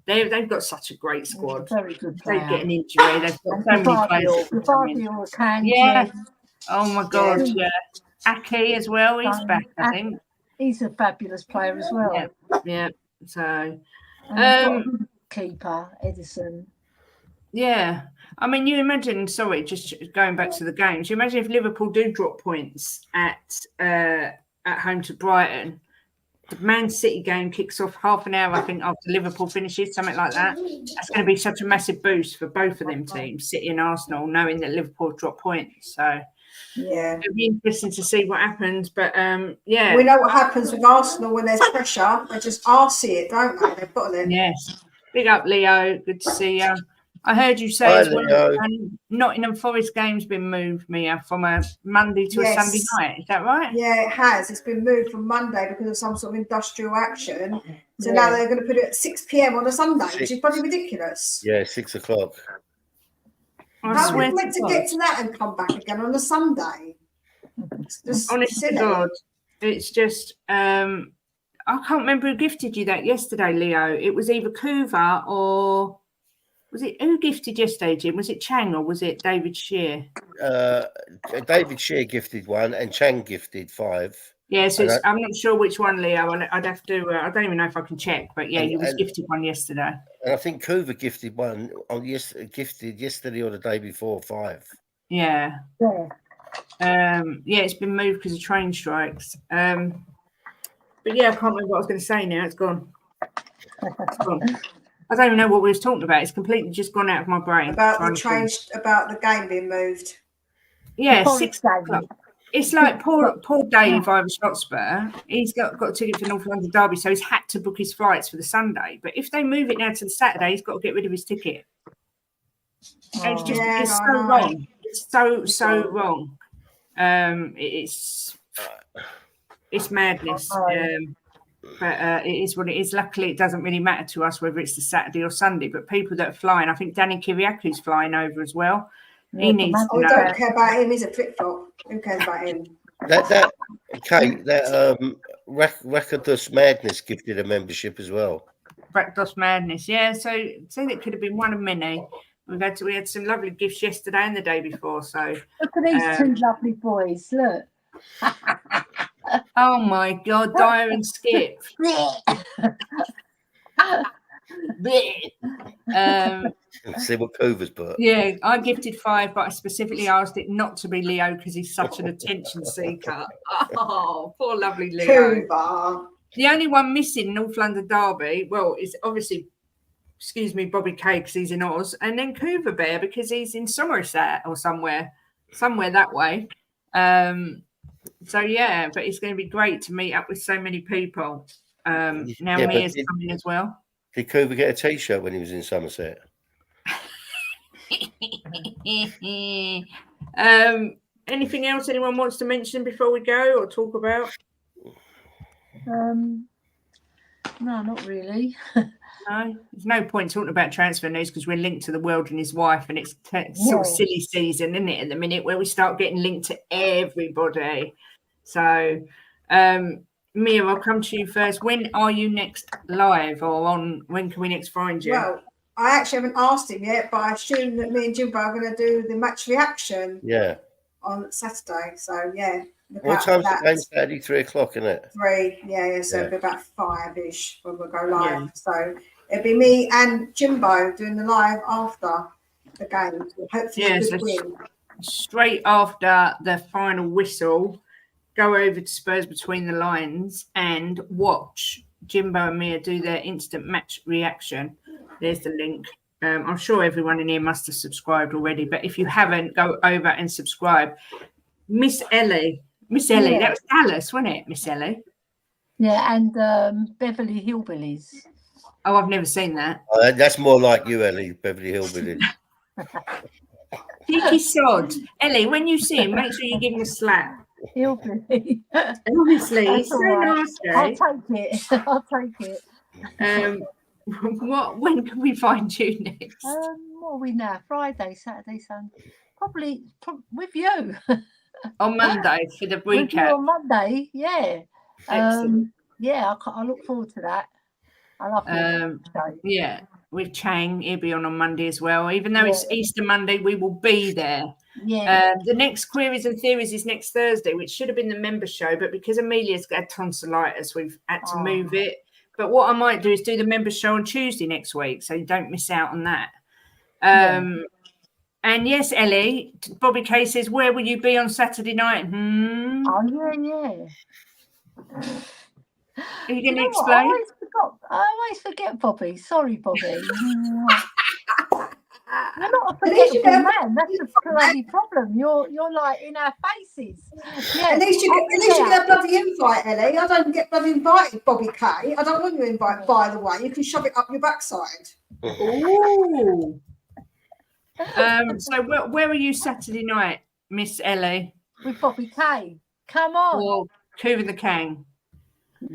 They've got such a great squad. Very good player. They get an injury. They've got so many players. Yeah. Oh my God. Yeah. Aki as well. He's back, I think. He's a fabulous player as well. Yeah. So, keeper Edison. Yeah. I mean, you imagine. Sorry, just going back to the games. You imagine if Liverpool do drop points at home to Brighton. The Man City game kicks off half an hour, I think, after Liverpool finishes, something like that. That's going to be such a massive boost for both of them teams, City and Arsenal, knowing that Liverpool drop points. So, it'll be interesting to see what happens. But, we know what happens with Arsenal when there's pressure. They just arse it, don't they? They put it in. Yes. Big up, Leo. Good to see you. I heard you say Hi, as well, Leo. and Nottingham Forest game's been moved, Mia, from a Monday to a Sunday night. Is that right? Yeah, it has. It's been moved from Monday because of some sort of industrial action. So now they're going to put it at 6 p.m. on a Sunday, which is bloody ridiculous. Yeah, 6 o'clock. How are we meant to get to that and come back again on a Sunday? It's just honest to God, it's just I can't remember who gifted you that yesterday, Leo. It was either Kuva or was it who gifted yesterday, Jim? Was it Chang or was it David Shear? David Shear gifted 1 and Chang gifted 5. Yeah, so I'm not sure which one, Leo. I'd have to. I don't even know if I can check, but yeah, you was gifted 1 yesterday. And I think Kuva gifted 1 gifted yesterday or the day before 5. Yeah. Yeah, it's been moved because of train strikes. But yeah, I can't remember what I was going to say now. It's gone. It's gone. I don't even know what we was talking about. It's completely just gone out of my brain. About the train, about the game being moved. Yeah, 6 o'clock. It's like poor Dave Irish Hotspur. He's got a ticket for North London Derby, so he's had to book his flights for the Sunday. But if they move it now to the Saturday, he's got to get rid of his ticket. And it's just it's so wrong. It's so wrong. It's madness. But it is what it is. Luckily, it doesn't really matter to us whether it's the Saturday or Sunday. But people that are flying, I think Danny Kiriaku's flying over as well. He needs to know. We don't care about him. He's a flip-flop. Who cares about him? Kate, Recordless Madness gifted a membership as well. Recordless Madness, yeah. So it could have been one of many. We had some lovely gifts yesterday and the day before. So look at these 2 lovely boys. Look. Oh my God, Dyer and Skip. See what Kuva's put. Yeah, I gifted 5, but I specifically asked it not to be Leo because he's such an attention seeker. Oh, poor lovely Leo. Kuva. The only one missing North London Derby, well, is obviously, Bobby K because he's in Oz, and then Kuva Bear because he's in Somerset or somewhere that way. So yeah, but it's going to be great to meet up with so many people. Now Mia's coming as well. Did Kuva get a T-shirt when he was in Somerset? Anything else anyone wants to mention before we go or talk about? No, not really. No, there's no point talking about transfer news because we're linked to the world and his wife, and it's sort of silly season, isn't it, at the minute, where we start getting linked to everybody. So, Mia, I'll come to you first. When are you next live, or when can we next find you? Well, I actually haven't asked him yet, but I assume that me and Jimbo are going to do the match reaction. Yeah. On Saturday. So yeah. What time's the game? Saturday, 3 o'clock, isn't it? 3, yeah. So it'll be about 5-ish when we'll go live. Yeah. So it'll be me and Jimbo doing the live after the game. Hopefully a good win. Straight after the final whistle, go over to Spurs Between the Lines and watch Jimbo and Mia do their instant match reaction. There's the link. I'm sure everyone in here must have subscribed already, but if you haven't, go over and subscribe. Miss Elly, that was Dallas, wasn't it, Miss Elly? Yeah, and Beverly Hillbillies. Oh, I've never seen that. That's more like you, Elly, Beverly Hillbillies. Cheeky sod. Elly, when you see him, make sure you give him a slap. Hillbilly. Honestly, he's so nasty. I'll take it. When can we find you next? What are we now? Friday, Saturday, Sunday. Probably with you. On Monday for the recap. On Monday, yeah. Yeah, I look forward to that. I love it. Yeah, with Chang, he'll be on Monday as well. Even though it's Easter Monday, we will be there. Yeah. The next Queries and Theories is next Thursday, which should have been the member show, but because Amelia's got tonsillitis, we've had to move it. But what I might do is do the member show on Tuesday next week, so you don't miss out on that. And yes, Elly, Bobby K says, where will you be on Saturday night? Oh, yeah. Are you going to explain? I always forget Bobby. Sorry, Bobby. You're not a forgetful man. That's the bloody problem. You're like in our faces. Yeah. At least you get a bloody invite, Elly. I don't get bloody invited, Bobby K. I don't want you invited, by the way. You can shove it up your backside. Ooh. So where are you Saturday night, Miss Ellie? With Bobby K. Come on. Or Coover the Kang?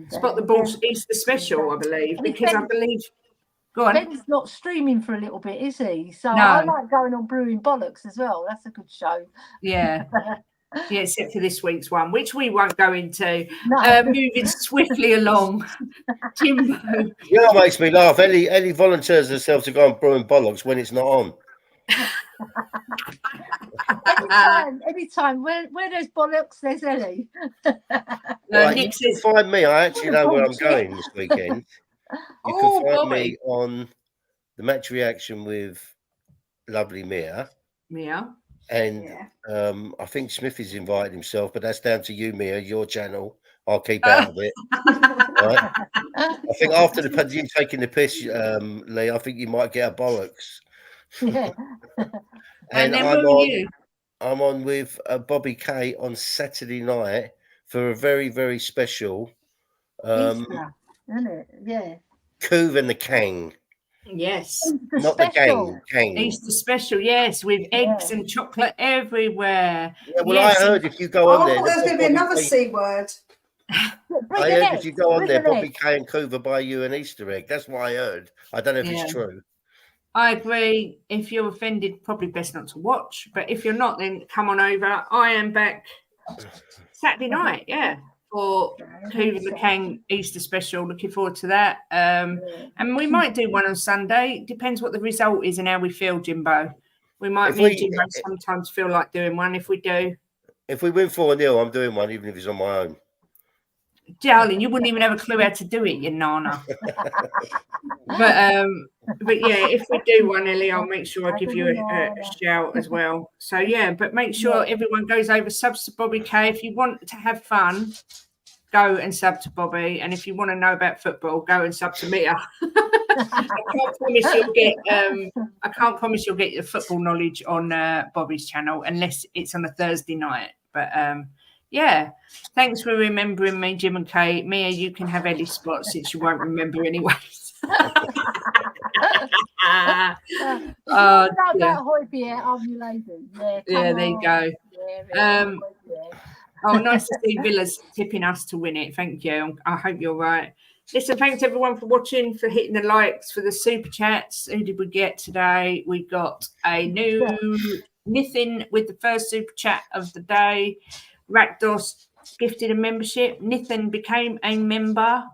Spot the Ball Easter special, I believe, because I believe. Go on. Ben's not streaming for a little bit, is he? So No. I like going on Brewing Bollocks as well. That's a good show. Yeah. Yeah, except for this week's one, which we won't go into. No. Moving swiftly along. Jimbo. You know what makes me laugh? Ellie volunteers herself to go on Brewing Bollocks when it's not on. Anytime. Where there's bollocks, there's Ellie. Right, you can find me. I actually know where I'm going this weekend. You can find me on the match reaction with lovely Mia. Mia. And I think Smithy's invited himself, but that's down to you, Mia, your channel. I'll keep out of it. Right? I think after you taking the piss, Lee, I think you might get a bollocks. Yeah. And then I'm on with Bobby K on Saturday night for a very, very special Easter, isn't it? Yeah. Coov and the Kang. Yes. Not the Kang. Easter special, yes, with eggs and chocolate everywhere. Yeah, well, I heard if you go on there. There's going to be another C word. I heard if you go on there, Bobby K and Coov will buy you an Easter egg. That's what I heard. I don't know if it's true. I agree. If you're offended, probably best not to watch. But if you're not, then come on over. I am back Saturday night, for Hoover the Kang Easter special. Looking forward to that. And we might do one on Sunday. Depends what the result is and how we feel, Jimbo. Me and Jimbo sometimes feel like doing one. If we do. If we win 4-0, I'm doing one, even if it's on my own. Darling, you wouldn't even have a clue how to do it, you nana. But yeah, if we do one, Ellie, I'll make sure I give you a shout as well. So yeah, but make sure everyone goes over, subs to Bobby K. If you want to have fun, go and sub to Bobby, and if you want to know about football, go and sub to Mia. I can't promise you'll get your football knowledge on Bobby's channel unless it's on a Thursday night. But yeah, thanks for remembering me, Jim and Kate. Mia, you can have Ellie's spot since you won't remember anyways. Yeah, there you go. Nice to see Villa's tipping us to win it. Thank you. I hope you're right. Listen, thanks everyone for watching, for hitting the likes, for the super chats. Who did we get today? We got a new Nathan with the first super chat of the day. Rakdos gifted a membership. Nathan became a member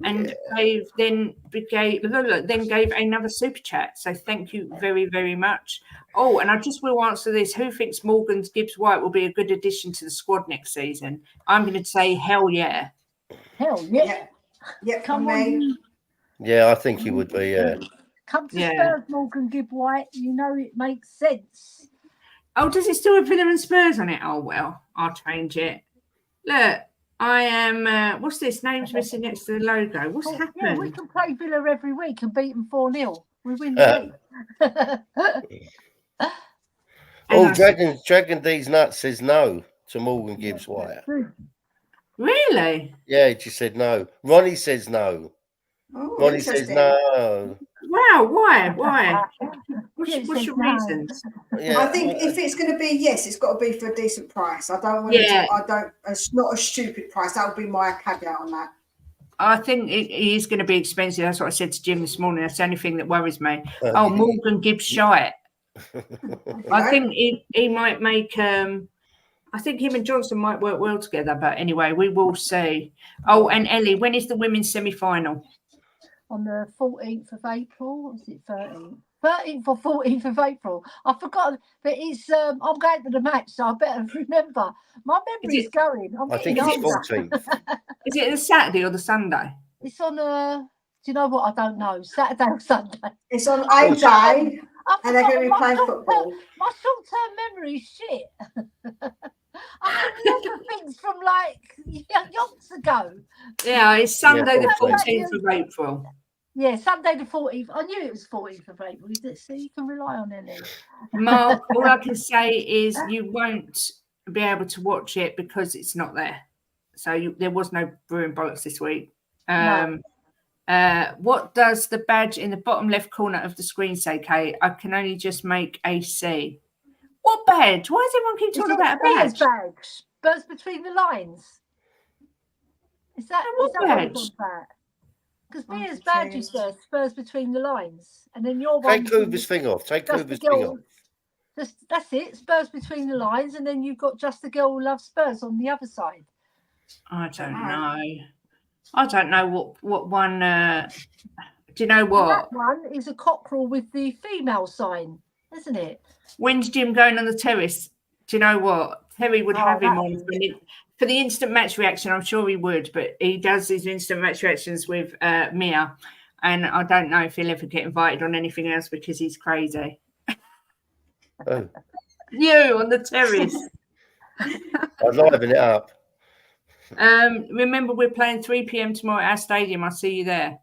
and gave another super chat. So thank you very, very much. Oh, and I just will answer this. Who thinks Morgan Gibbs White will be a good addition to the squad next season? I'm going to say hell yeah. Hell yeah. Yeah, come on. Yeah, I think he would be, Come to Spurs, Morgan Gibbs White. You know it makes sense. Oh, does it still have Villa and Spurs on it? Oh, well, I'll change it. Look, I am, what's this? Name's missing next to the logo. What's happened? Yeah, we can play Villa every week and beat them 4-0. We win the league. Dragon D's Nuts says no to Morgan Gibbs White. Really? Yeah, he just said no. Ronnie says no. Oh, Ronnie says no. Wow, why? What's your reasons? Yeah, I think if it's going to be it's got to be for a decent price. I don't want it's not a stupid price. That would be my caveat on that. I think it is going to be expensive. That's what I said to Jim this morning. That's the only thing that worries me. Morgan Gibbs Shite. I think he might make I think him and Johnson might work well together, but anyway, we will see. Oh, and Ellie, when is the women's semi-final? On the 14th of April, or is it 13th? 13th or 14th of April. I forgot, but it's I'm going to the match, so I better remember. My memory's going. I think it's 14th. Is it the Saturday or the Sunday? It's on do you know what? I don't know. Saturday or Sunday. It's on a day, and they're going to be playing football. My short-term memory is shit. I remember things from like yonks ago. Yeah, it's Sunday the 14th of April. Yeah, Sunday the 14th. I knew it was 14th of April. So you can rely on it. Mark, all I can say is you won't be able to watch it because it's not there. So there was no Brewing Bollocks this week. No. What does the badge in the bottom left corner of the screen say, Kate? I can only just make a C. What badge? Why does everyone keep talking about a badge? Spurs between the lines. Is that what badge? Because Mia's badge is there, Spurs between the lines. And then your one. Take Kluber's thing off. Take Kluber's thing off. That's it, Spurs between the lines. And then you've got Just the Girl Who Loves Spurs on the other side. I don't know. I don't know what one. Do you know what? That one is a cockerel with the female sign, isn't it? When's Jim going on the terrace? Do you know what? Terry would have him on for the instant match reaction. I'm sure he would, but he does his instant match reactions with Mia, and I don't know if he'll ever get invited on anything else because he's crazy. Oh. You on the terrace. I'd liven it up. Remember, we're playing 3 p.m. tomorrow at our stadium. I'll see you there.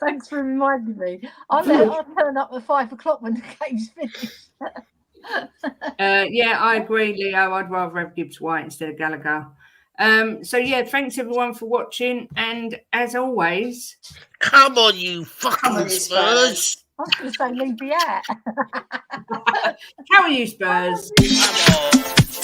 Thanks for reminding me. I'll turn up at 5 o'clock when the game's finished. Yeah, I agree, Leo. I'd rather have Gibbs White instead of Gallagher. So yeah, thanks everyone for watching, and as always, come on, you fucking Spurs. I was going to say leave the out. How are you, Spurs? Come on.